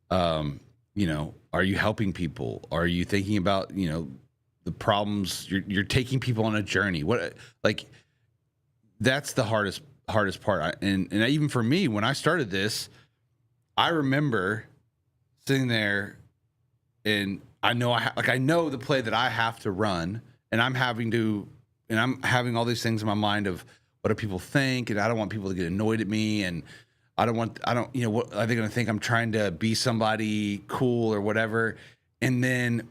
Are you helping people? Are you thinking about, the problems? You're taking people on a journey. That's the hardest part. And even for me, when I started this, I remember sitting there, and I know the play that I have to run, and I'm having all these things in my mind of, what do people think? And I don't want people to get annoyed at me, and what are they going to think? I'm trying to be somebody cool or whatever. And then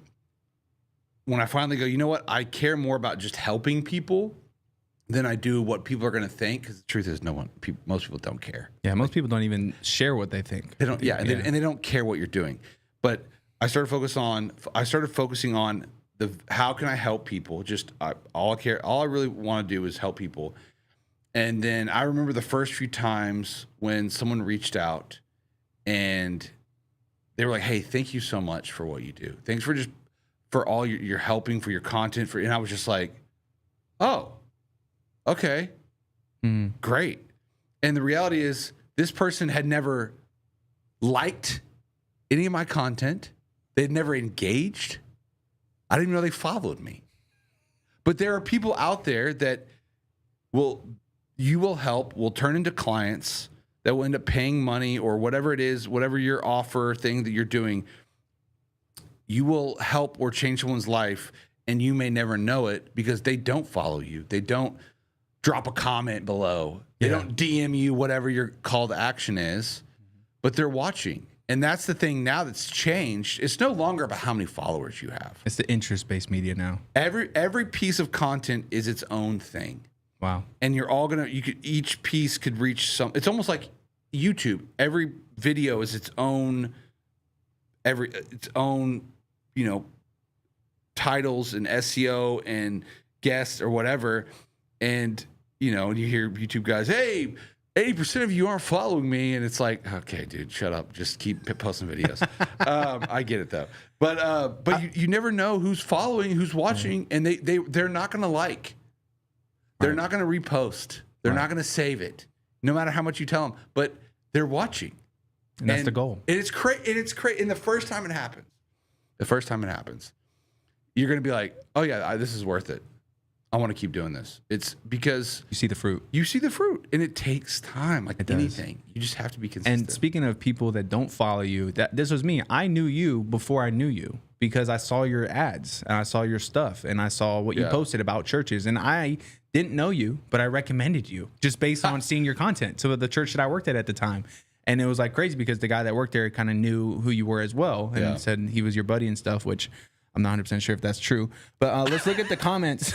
when I finally go, you know what? I care more about just helping people than I do what people are going to think. Because the truth is, most people don't care. Yeah, most people don't even share what they think. They don't. Yeah, and they don't care what you're doing. But I started focusing on how can I help people? All I really want to do is help people. And then I remember the first few times when someone reached out, and they were like, "Hey, thank you so much for what you do. Thanks for all your helping, for your content." And I was just like, "Oh, okay, great." And the reality is, this person had never liked any of my content. They'd never engaged. I didn't even know they followed me. But there are people out there that you will help, will turn into clients that will end up paying money, or whatever it is, whatever your offer thing that you're doing. You will help or change someone's life, and you may never know it, because they don't follow you. They don't drop a comment below. They don't DM you whatever your call to action is, but they're watching. And that's the thing now that's changed. It's no longer about how many followers you have. It's the interest-based media now. Every piece of content is its own thing. Wow. And each piece could reach it's almost like YouTube. Every video is its own, titles and SEO and guests or whatever. And, you hear YouTube guys, "Hey, 80% of you aren't following me." And it's like, okay, dude, shut up. Just keep posting videos. I get it though. But you never know who's following, who's watching, and they're not going to like. They're not going to repost. They're not going to save it, no matter how much you tell them. But they're watching, and that's the goal. And it's great. And the first time it happens, you're going to be like, "Oh yeah, this is worth it. I want to keep doing this." It's because you see the fruit. And it takes time, like anything. You just have to be consistent. And speaking of people that don't follow you, this was me. I knew you before I knew you, because I saw your ads, and I saw your stuff, and I saw what you posted about churches, and I didn't know you, but I recommended you just based on seeing your content to the church that I worked at the time. And it was like crazy, because the guy that worked there kind of knew who you were as well, and said he was your buddy and stuff, which I'm not 100% sure if that's true. But let's look at the comments.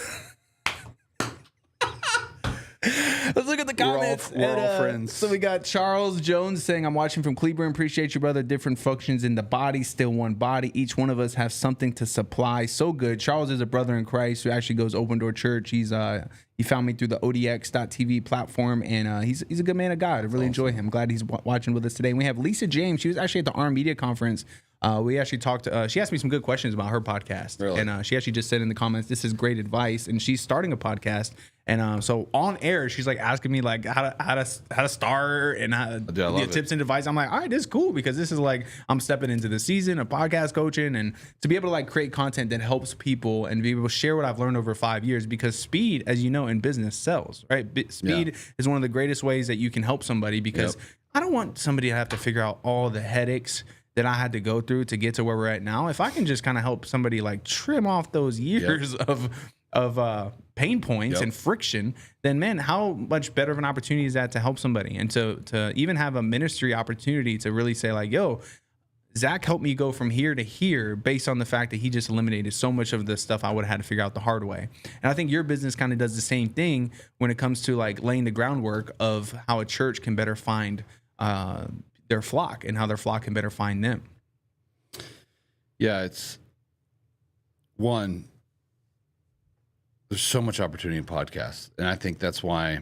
Let's look at the comments. We're all friends. So we got Charles Jones saying, I'm watching from Cleveland. Appreciate you, brother. Different functions in the body, still one body. Each one of us has something to supply. So good. Charles is a brother in Christ who actually goes Open Door Church. He found me through the odx.tv platform, and he's a good man of God. I really enjoy him. Glad he's watching with us today. And we have Lisa James. She was actually at the ARM Media Conference. We actually talked. She asked me some good questions about her podcast, really? And she actually just said in the comments, "This is great advice." And she's starting a podcast, and so on air, she's like asking me like how to start and the tips and advice. I'm like, all right, this is cool because this is like I'm stepping into the season of podcast coaching, and to be able to like create content that helps people and be able to share what I've learned over 5 years. Because speed, as you know, in business sells, right? Speed is one of the greatest ways that you can help somebody because I don't want somebody to have to figure out all the headaches that I had to go through to get to where we're at now. If I can just kind of help somebody like trim off those years of pain points and friction, then man, how much better of an opportunity is that to help somebody and to even have a ministry opportunity to really say like, yo, Zach helped me go from here to here based on the fact that he just eliminated so much of the stuff I would have had to figure out the hard way. And I think your business kind of does the same thing when it comes to like laying the groundwork of how a church can better find their flock and how their flock can better find them. Yeah, it's one, there's so much opportunity in podcasts. And I think that's why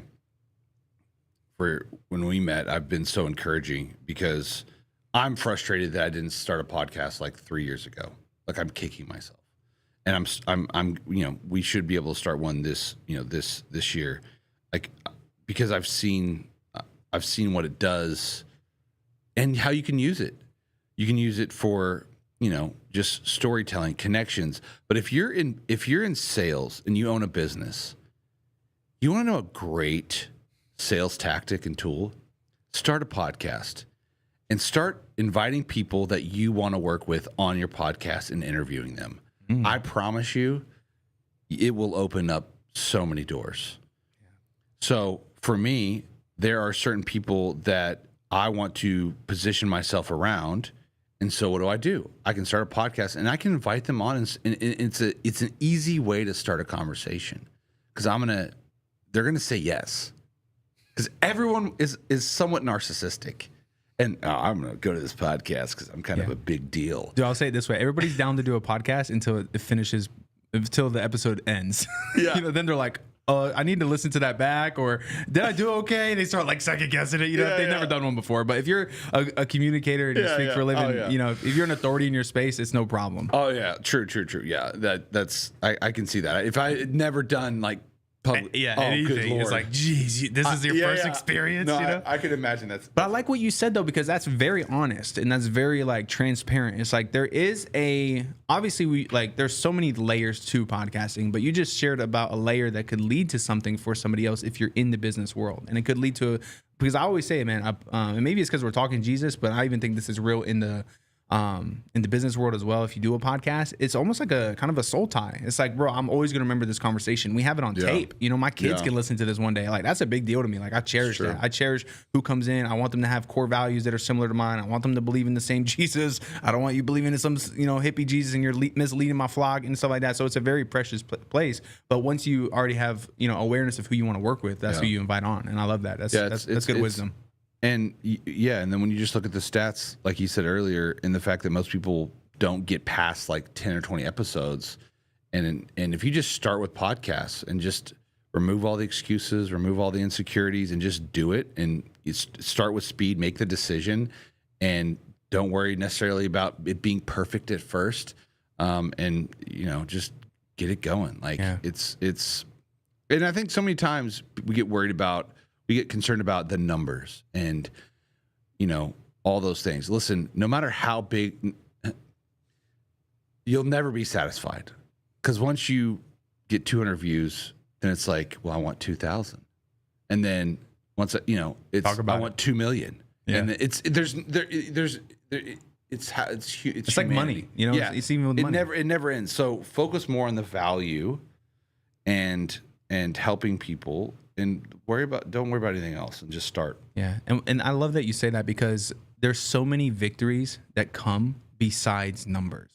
for when we met, I've been so encouraging because I'm frustrated that I didn't start a podcast like 3 years ago. Like I'm kicking myself. And I'm we should be able to start one this year. Like because I've seen what it does and how you can use it. You can use it for, just storytelling, connections. But if you're in sales and you own a business, you want to know a great sales tactic and tool? Start a podcast and start inviting people that you want to work with on your podcast and interviewing them. I promise you, it will open up so many doors. So for me, there are certain people that I want to position myself around. And so what do? I can start a podcast and I can invite them on. And it's an easy way to start a conversation because they're going to say yes because everyone is somewhat narcissistic. And I'm going to go to this podcast because I'm kind of a big deal. Dude, I'll say it this way. Everybody's down to do a podcast until it finishes, until the episode ends. Yeah. Then they're like, I need to listen to that back, or did I do okay? And they start like second guessing it. They've never done one before. But if you're a communicator and you speak for a living, if you're an authority in your space, it's no problem. Oh yeah, true. Yeah, that's I can see that. If I had never done like public, anything, it's like, geez, this is your first experience. No, I could imagine that. But I like what you said though, because that's very honest and that's very like transparent. It's like there is obviously there's so many layers to podcasting, but you just shared about a layer that could lead to something for somebody else if you're in the business world, and it could lead to because I always say, man, and maybe it's because we're talking Jesus, but I even think this is real in the business world as well. If you do a podcast, it's almost like a kind of a soul tie. It's like, bro, I'm always going to remember this conversation. We have it on tape. My kids can listen to this one day. Like that's a big deal to me. Like I cherish that. I cherish who comes in. I want them to have core values that are similar to mine. I want them to believe in the same Jesus. I don't want you believing in some, hippie Jesus and you're misleading my flock and stuff like that. So it's a very precious place. But once you already have, awareness of who you want to work with, that's who you invite on. And I love that. That's good wisdom. And and then when you just look at the stats, like you said earlier, and the fact that most people don't get past like 10 or 20 episodes, and if you just start with podcasts and just remove all the excuses, remove all the insecurities, and just do it, and you start with speed, make the decision, and don't worry necessarily about it being perfect at first, and just get it going. Like it's, and I think so many times we get concerned about the numbers and, all those things. Listen, no matter how big, you'll never be satisfied. Because once you get 200 views, then it's like, well, I want 2,000. And then once, I want 2 million. Yeah. And it's like money, it's even with money. It never ends. So focus more on the value and helping people. And don't worry about anything else and just start. Yeah. And I love that you say that because there's so many victories that come besides numbers.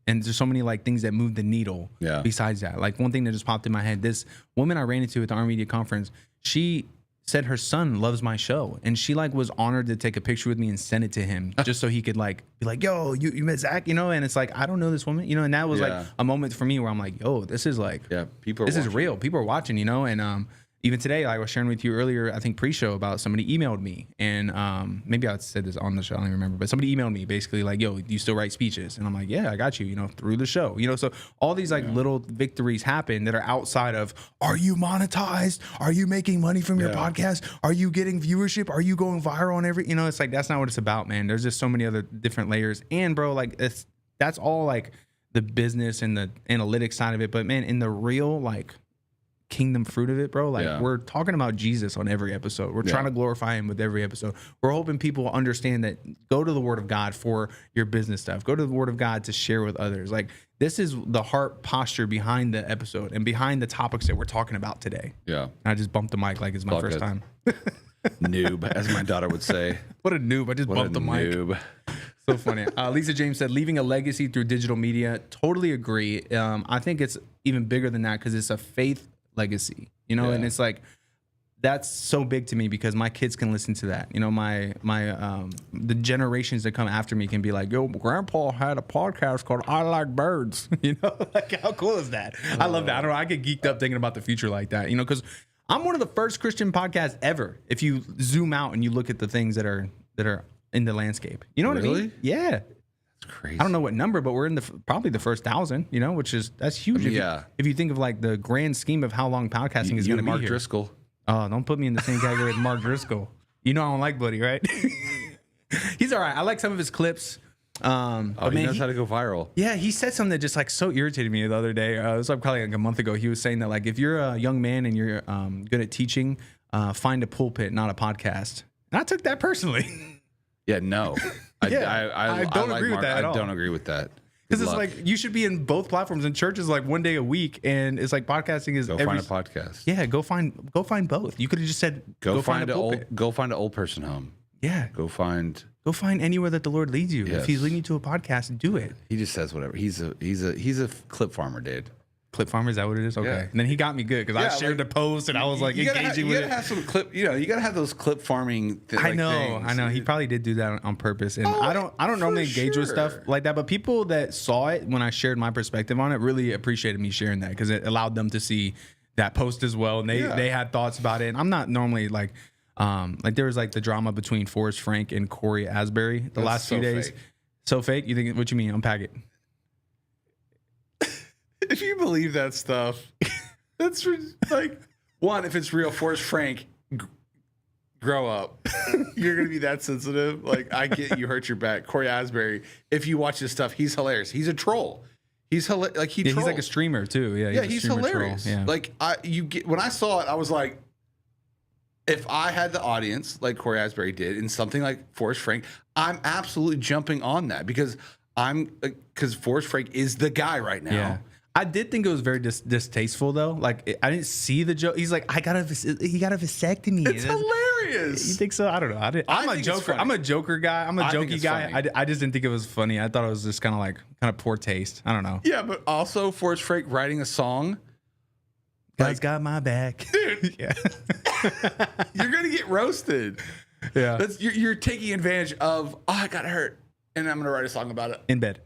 And there's so many like things that move the needle. Yeah. Besides that, like one thing that just popped in my head, this woman I ran into at the Army Media Conference, she said her son loves my show, and she like was honored to take a picture with me and send it to him just so he could like be like, yo, you met Zach, you know? And it's like, I don't know this woman, you know? And that was like a moment for me where I'm like, yo, this is like, this is real. People are watching, you know? And even today, like I was sharing with you earlier, I think pre-show, about somebody emailed me, and maybe I said this on the show, I don't even remember, but somebody emailed me basically like, yo, do you still write speeches? And I'm like, yeah, I got you, you know, through the show, you know? So all these like little victories happen that are outside of, are you monetized? Are you making money from your podcast? Are you getting viewership? Are you going viral on every, you know, it's like, that's not what it's about, man. There's just so many other different layers. And bro, like that's all like the business and the analytics side of it. But man, in the real, like, kingdom fruit of it, bro, like we're talking about Jesus on every episode. We're trying to glorify him with every episode. We're hoping people understand that go to the Word of God for your business stuff. Go to the Word of God to share with others. Like, this is the heart posture behind the episode and behind the topics that we're talking about today. Yeah. And I just bumped the mic like it's my first time. Noob, as my daughter would say. What a noob. I just bumped the mic. Noob. So funny. Lisa James said, leaving a legacy through digital media. Totally agree. I think it's even bigger than that because it's a faith legacy, you know, and it's like, that's so big to me because my kids can listen to that. You know, the generations that come after me can be like, yo, grandpa had a podcast called I Like Birds. You know, like, how cool is that? I love that. I don't know. I get geeked up thinking about the future like that, you know, because I'm one of the first Christian podcasts ever. If you zoom out and you look at the things that are in the landscape, you know what I mean? Yeah. Crazy. I don't know what number, but we're in probably the first 1,000, you know, that's huge. I mean, if you think of like the grand scheme of how long podcasting is going to be Mark here. Driscoll. Oh, don't put me in the same category as Mark Driscoll. You know I don't like Buddy, right? He's all right. I like some of his clips. He knows how to go viral. Yeah, he said something that just like so irritated me the other day. It was like probably like a month ago. He was saying that like if you're a young man and you're good at teaching, find a pulpit, not a podcast. And I took that personally. Yeah, no. I don't agree with that at all. I don't agree with that. Because it's like you should be in both platforms, and church is like one day a week, and it's like podcasting is find a podcast. Yeah, go find both. You could have just said go find an old person home. Yeah, go find anywhere that the Lord leads you. Yes. If He's leading you to a podcast, do it. He just says whatever. He's a clip farmer, dude. Clip farmer, is that what it is? Okay. Yeah. And then he got me good because I shared the post and I was like engaging with it. You gotta have some clip, you gotta have those clip farming I know. He probably did do that on purpose. And I don't normally engage with stuff like that, but people that saw it when I shared my perspective on it really appreciated me sharing that because it allowed them to see that post as well. And they had thoughts about it. And I'm not normally like there was like the drama between Forrest Frank and Corey Asbury the last few days. Fake. So fake? You think, what you mean? Unpack it. If you believe that stuff, that's like, one, if it's real, Forrest Frank, grow up. You're going to be that sensitive. Like, I get you hurt your back. Corey Asbury, if you watch this stuff, he's hilarious. He's a troll. He's hilarious. Like, he's like a streamer too. Yeah, he's hilarious. Troll. Yeah. Like, when I saw it, I was like, if I had the audience like Corey Asbury did in something like Forrest Frank, I'm absolutely jumping on that because Forrest Frank is the guy right now. Yeah. I did think it was very distasteful though. Like I didn't see the joke. He's like, he got a vasectomy. It's hilarious. You think so? I don't know. I'm a joker. I'm a joker guy. I'm a jokey guy. I just didn't think it was funny. I thought it was just kind of poor taste. I don't know. Yeah, but also Forrest Frank writing a song. God's got my back, dude. Yeah. You're gonna get roasted. Yeah. You're taking advantage of. Oh, I got hurt. And I'm going to write a song about it. In bed.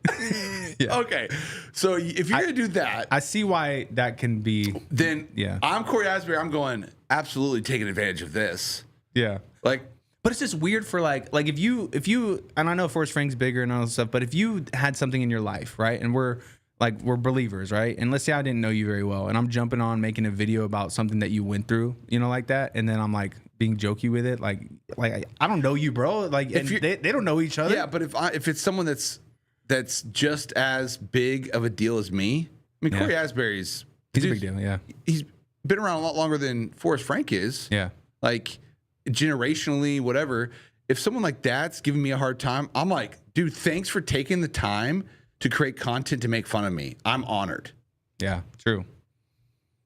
Yeah. Okay. So if you're going to do that. I see why that can be. Then I'm Corey Asbury. I'm going, absolutely taking advantage of this. Yeah. Like. But it's just weird for like if you, and I know Forrest Frank's bigger and all this stuff, but if you had something in your life, right? And we're believers, right? And let's say I didn't know you very well and I'm jumping on making a video about something that you went through, you know, like that. And then I'm like being jokey with it. Like I don't know you, bro. Like and they don't know each other. Yeah. But if it's someone that's just as big of a deal as me, I mean, Corey Asbury's. He's a big deal. Yeah. He's been around a lot longer than Forrest Frank is. Yeah. Like generationally, whatever. If someone like that's giving me a hard time, I'm like, dude, thanks for taking the time to create content to make fun of me. I'm honored. Yeah, true.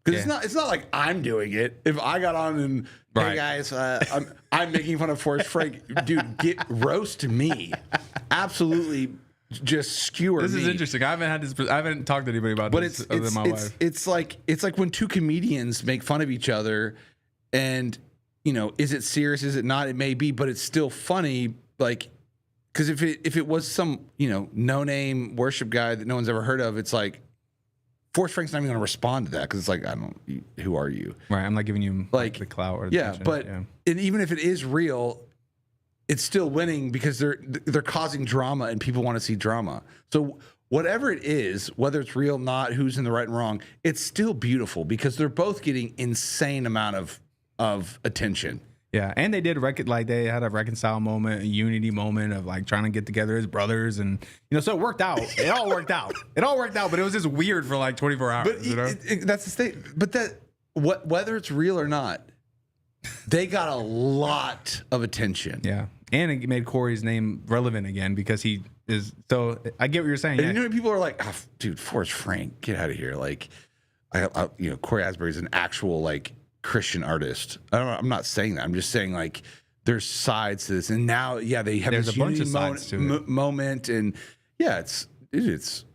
Because it's not like I'm doing it. If I got on and hey guys, I'm making fun of Forrest Frank, dude, roast me. Absolutely just skewer This me. is interesting. I haven't talked to anybody about this other than my wife. It's like when two comedians make fun of each other, and is it serious? Is it not? It may be, but it's still funny. Like, because if it was some no name worship guy that no one's ever heard of, it's like Forrest Frank's not even going to respond to that because it's like who are you? Right. I'm not giving you like the clout or the attention. But and even if it is real, it's still winning because they're causing drama and people want to see drama. So whatever it is, whether it's real, not, who's in the right and wrong, it's still beautiful because they're both getting insane amount of attention. Yeah, and they did they had a reconcile moment, a unity moment of like trying to get together as brothers, and so it worked out. It all worked out. It all worked out, but it was just weird for like 24 hours. But that's the state. But whether it's real or not, they got a lot of attention. Yeah, and it made Corey's name relevant again because he is. So I get what you're saying. And people are like, oh, dude, Forrest Frank, get out of here. Like, Corey Asbury is an actual like Christian artist. I'm not saying that. I'm just saying like there's sides to this, and now they have there's this a bunch of sides to it. Moment, and it's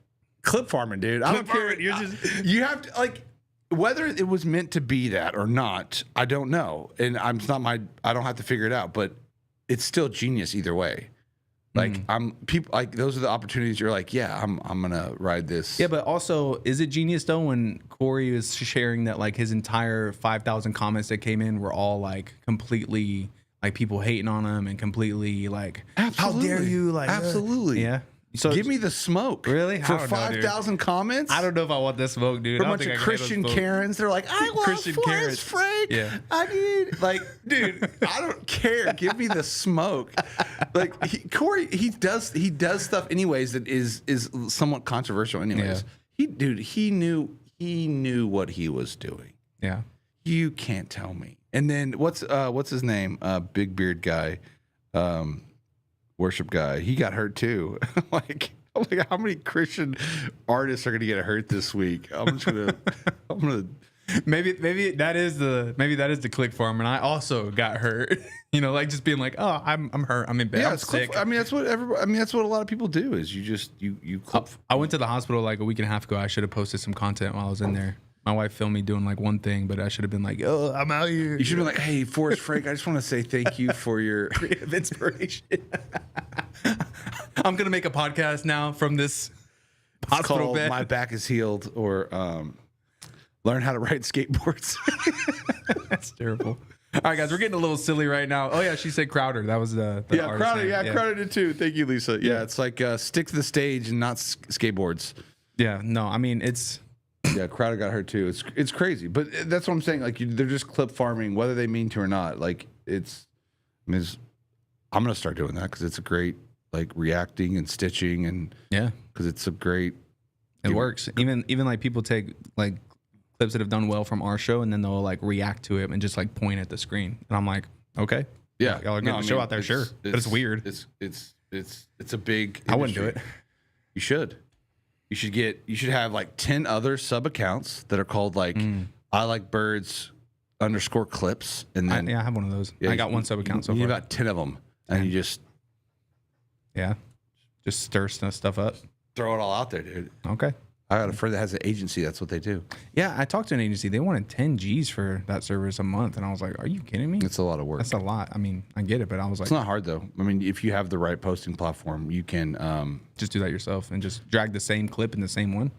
clip farming, dude. I don't care. You have to like whether it was meant to be that or not. I don't know, and I don't have to figure it out, but it's still genius either way. Like people like those are the opportunities you're like, I'm gonna ride this. Yeah, but also, is it genius though when Corey is sharing that like his entire 5,000 comments that came in were all like completely like people hating on him and completely like, absolutely. How dare you? Like, absolutely, yeah. So give me the smoke. Really? For 5,000 comments? I don't know if I want this smoke, dude. For a bunch of Christian Karens. They're like, I love Christian Forrest Frank. Yeah. I need, like, dude, I don't care. Give me the smoke. Like, Corey, he does stuff anyways that is somewhat controversial anyways. Yeah. He knew what he was doing. Yeah. You can't tell me. And then what's his name? Big beard guy. Worship guy, he got hurt too. like how many Christian artists are gonna get hurt this week? I'm gonna maybe that is the click for him, and I also got hurt. Like just being like, oh, I'm hurt, I'm in bed, I'm sick. That's what that's what a lot of people do is you clip. I went to the hospital like a week and a half ago. I should have posted some content while I was in there. My wife filmed me doing like one thing, but I should have been like, oh, I'm out here. You should have been like, hey, Forrest Frank, I just want to say thank you for your creative inspiration. I'm going to make a podcast now from this hospital bed. My Back is Healed, or learn how to ride skateboards. That's terrible. All right, guys, we're getting a little silly right now. Oh, yeah, she said Crowder. That was the artist Crowder. name. Yeah, Crowder did too. Thank you, Lisa. Yeah, it's like stick to the stage and not skateboards. Yeah, no, I mean, it's... Yeah, Crowder got hurt too. It's crazy, but that's what I'm saying. Like they're just clip farming, whether they mean to or not. Like I'm gonna start doing that because it's a great like reacting and stitching and because it's a great. It works. Even like people take like clips that have done well from our show and then they'll like react to it and just like point at the screen and I'm like, okay, yeah, y'all are getting the show out there, sure, but it's weird. It's a big industry. I wouldn't do it. You should. You should have like 10 other sub accounts that are called like I like birds _ clips. And then I have one of those. I got one sub account so you far. need about 10 of them. And you just stir stuff up. Throw it all out there, dude. Okay. I got a friend that has an agency. That's what they do. Yeah, I talked to an agency. They wanted 10 G's for that service a month. And I was like, are you kidding me? It's a lot of work. That's a lot. I mean, I get it, but I was like... It's not hard, though. I mean, if you have the right posting platform, you can... just do that yourself and just drag the same clip in the same one?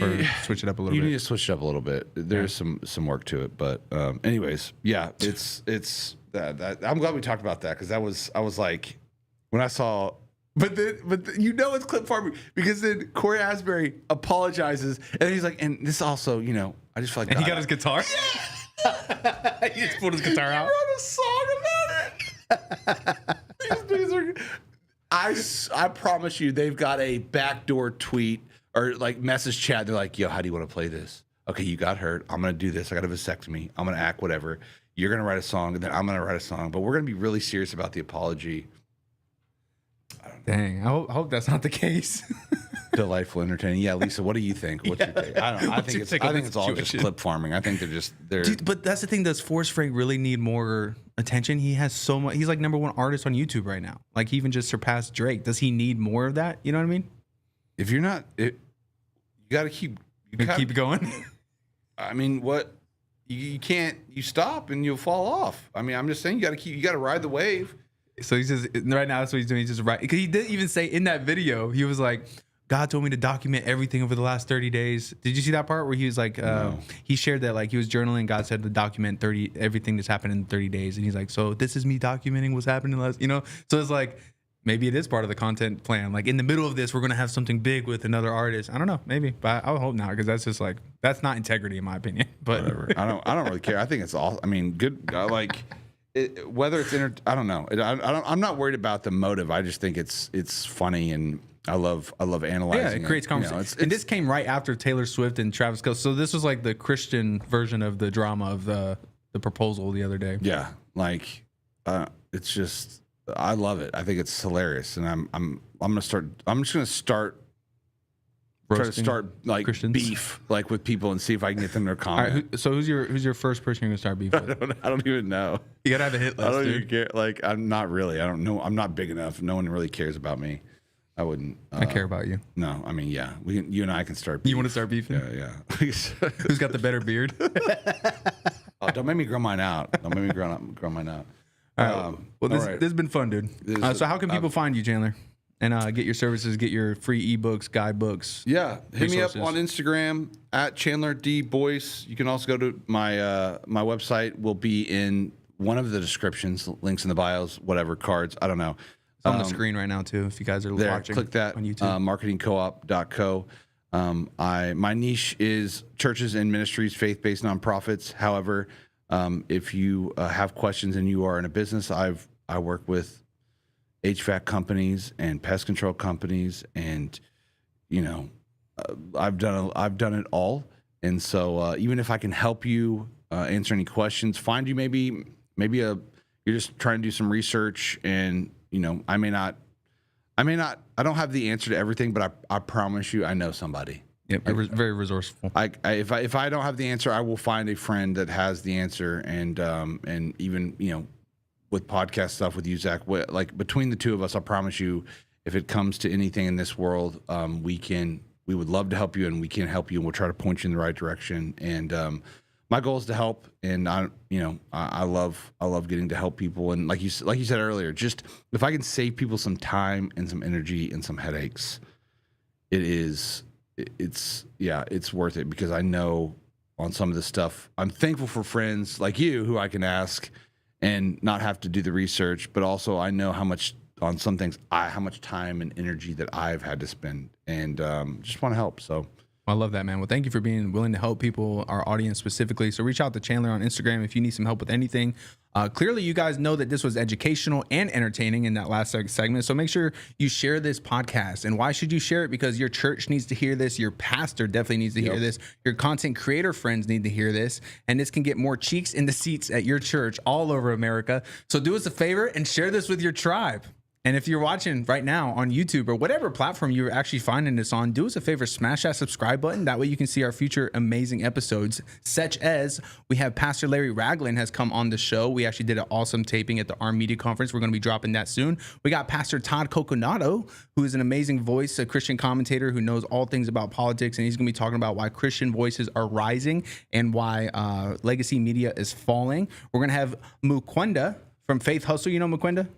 Or switch it up a little bit? You need to switch it up a little bit. There's some work to it. But anyways, yeah, it's that. I'm glad we talked about that because I was like... When I saw... But it's clip farming because then Corey Asbury apologizes and he's like, and this also, I just feel like and he got his guitar. Yeah. He just pulled his guitar out. He wrote a song about it. These are. I promise you, they've got a backdoor tweet or like message chat. They're like, yo, how do you want to play this? Okay, you got hurt. I'm gonna do this. I got a vasectomy. I'm gonna act whatever. You're gonna write a song, and then I'm gonna write a song. But we're gonna be really serious about the apology. Dang, I hope that's not the case. Delightful, entertaining. Yeah, Lisa, what do you think? What's your take? I don't know. I think it's all just clip farming. I think they're. Dude, but that's the thing. Does Forrest Frank really need more attention? He has so much. He's like #1 artist on YouTube right now. Like he even just surpassed Drake. Does he need more of that? You know what I mean? If you're not, you got to keep. Keep going. I mean, what you can't. You stop and you'll fall off. I mean, I'm just saying you got to You got to ride the wave. So he's just right now. That's what he's doing. He's just right. Because he did even say in that video, he was like, God told me to document everything over the last 30 days. Did you see that part where he was like, No. he shared that like he was journaling. God said to document everything that's happened in 30 days. And he's like, so this is me documenting what's happening last, So it's like, maybe it is part of the content plan. Like in the middle of this, we're going to have something big with another artist. I don't know, maybe, but I would hope not. Cause that's just like, that's not integrity in my opinion, but whatever. I don't really care. I think it's all, I mean, good. Whether it's I don't know. I'm not worried about the motive. I just think it's funny, and I love analyzing. Yeah, it creates conversation. And this came right after Taylor Swift and Travis Kelce. So this was like the Christian version of the drama of the proposal the other day. Yeah, like it's just I love it. I think it's hilarious, and I'm just gonna start. Try to start like Christians? Beef like with people and see if I can get them to comment. All right, so who's your first person you're gonna start beef with? I don't even know. You gotta have a hit list. I don't dude. even care. Like I'm not really. I don't know. I'm not big enough. No one really cares about me. I wouldn't. I care about you. No, I mean, yeah. You and I can start. Beef. You want to start beefing? Yeah. Who's got the better beard? Oh, don't make me grow mine out. Don't make me grow mine out. All right. Well, this has been fun, dude. So how can people find you, Chandler? And get your services, get your free ebooks, guidebooks. Yeah, hit me up resources. on Instagram at Chandler D Boyce. You can also go to my my website. Will be in one of the descriptions, links in the bios, whatever cards. I don't know. It's on the screen right now too. If you guys are watching, click that on YouTube. Marketingcoop.co. My niche is churches and ministries, faith-based nonprofits. However, if you have questions and you are in a business, I work with HVAC companies and pest control companies, and I've done it all. And so even if I can help you answer any questions, find you maybe you're just trying to do some research, and I don't have the answer to everything, but I promise you I know somebody. Yep, very resourceful. If I don't have the answer, I will find a friend that has the answer, and even with podcast stuff with you, Zach, like between the two of us, I promise you, if it comes to anything in this world, we would love to help you, and we can help you, and we'll try to point you in the right direction. And my goal is to help, and I love getting to help people. And like you said earlier, just if I can save people some time and some energy and some headaches, it's worth it, because I know on some of this stuff, I'm thankful for friends like you who I can ask and not have to do the research, but also I know how much on some things, how much time and energy that I've had to spend, and just want to help. So I love that, man. Well, thank you for being willing to help people, our audience specifically. So reach out to Chandler on Instagram if you need some help with anything. Clearly, you guys know that this was educational and entertaining in that last segment. So make sure you share this podcast. And why should you share it? Because your church needs to hear this. Your pastor definitely needs to hear this. Your content creator friends need to hear this. And this can get more cheeks in the seats at your church all over America. So do us a favor and share this with your tribe. And if you're watching right now on YouTube or whatever platform you're actually finding this on, do us a favor, smash that subscribe button. That way you can see our future amazing episodes, such as we have Pastor Larry Ragland has come on the show. We actually did an awesome taping at the ARM Media Conference. We're going to be dropping that soon. We got Pastor Todd Coconato, who is an amazing voice, a Christian commentator who knows all things about politics. And he's going to be talking about why Christian voices are rising and why legacy media is falling. We're going to have Mukwenda from Faith Hustle. You know Mukwenda,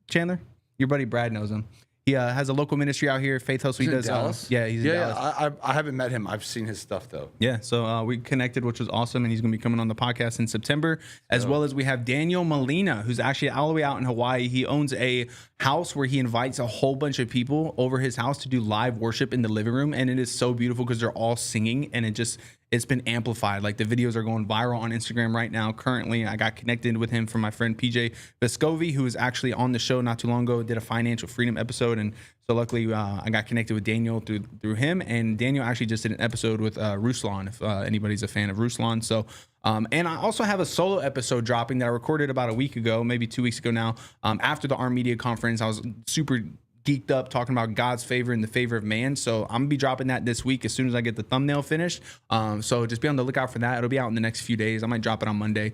Chandler? Your buddy Brad knows him. He has a local ministry out here, Faith Hustle. He does Dallas. Yeah, he's in Dallas. Yeah, I haven't met him. I've seen his stuff though. Yeah, so we connected, which was awesome, and he's going to be coming on the podcast in September, as well as we have Daniel Molina, who's actually all the way out in Hawaii. He owns a house where he invites a whole bunch of people over his house to do live worship in the living room, and it is so beautiful because they're all singing, and it's been amplified. Like the videos are going viral on Instagram right now. Currently, I got connected with him from my friend PJ Vescovi, who was actually on the show not too long ago, did a financial freedom episode. And so luckily I got connected with Daniel through him. And Daniel actually just did an episode with Ruslan, if anybody's a fan of Ruslan. So, and I also have a solo episode dropping that I recorded about a week ago, maybe 2 weeks ago now, after the ARM Media Conference. I was super geeked up talking about God's favor and the favor of man. So I'm gonna be dropping that this week as soon as I get the thumbnail finished. So just be on the lookout for that. It'll be out in the next few days. I might drop it on Monday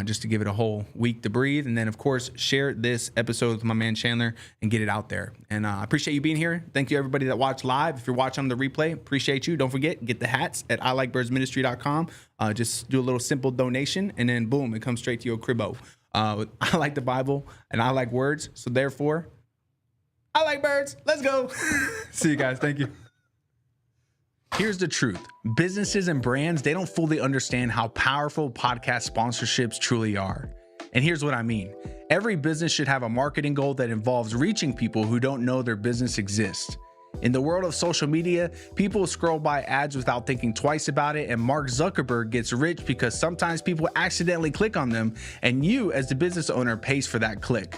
just to give it a whole week to breathe. And then, of course, share this episode with my man Chandler and get it out there. And I appreciate you being here. Thank you, everybody that watched live. If you're watching on the replay, appreciate you. Don't forget, get the hats at ilikebirdsministry.com. Just do a little simple donation, and then boom, it comes straight to your cribbo. I like the Bible, and I like words. So therefore, I like birds. Let's go. See you guys. Thank you. Here's the truth. Businesses and brands, they don't fully understand how powerful podcast sponsorships truly are. And here's what I mean. Every business should have a marketing goal that involves reaching people who don't know their business exists. In the world of social media, people scroll by ads without thinking twice about it, and Mark Zuckerberg gets rich because sometimes people accidentally click on them, and you, as the business owner, pays for that click.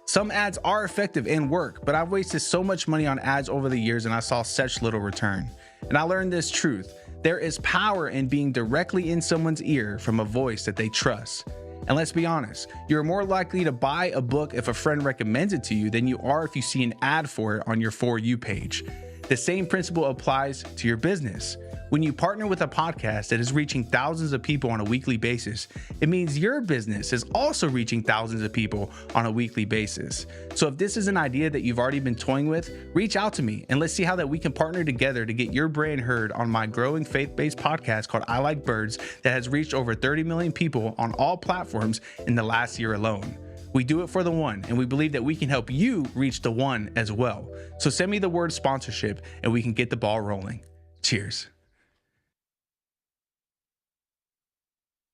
Some ads are effective and work, but I've wasted so much money on ads over the years and I saw such little return. And I learned this truth. There is power in being directly in someone's ear from a voice that they trust. And let's be honest, you're more likely to buy a book if a friend recommends it to you than you are if you see an ad for it on your For You page. The same principle applies to your business. When you partner with a podcast that is reaching thousands of people on a weekly basis, it means your business is also reaching thousands of people on a weekly basis. So if this is an idea that you've already been toying with, reach out to me and let's see how that we can partner together to get your brand heard on my growing faith-based podcast called I Like Birds that has reached over 30 million people on all platforms in the last year alone. We do it for the one, and we believe that we can help you reach the one as well. So send me the word sponsorship and we can get the ball rolling. Cheers.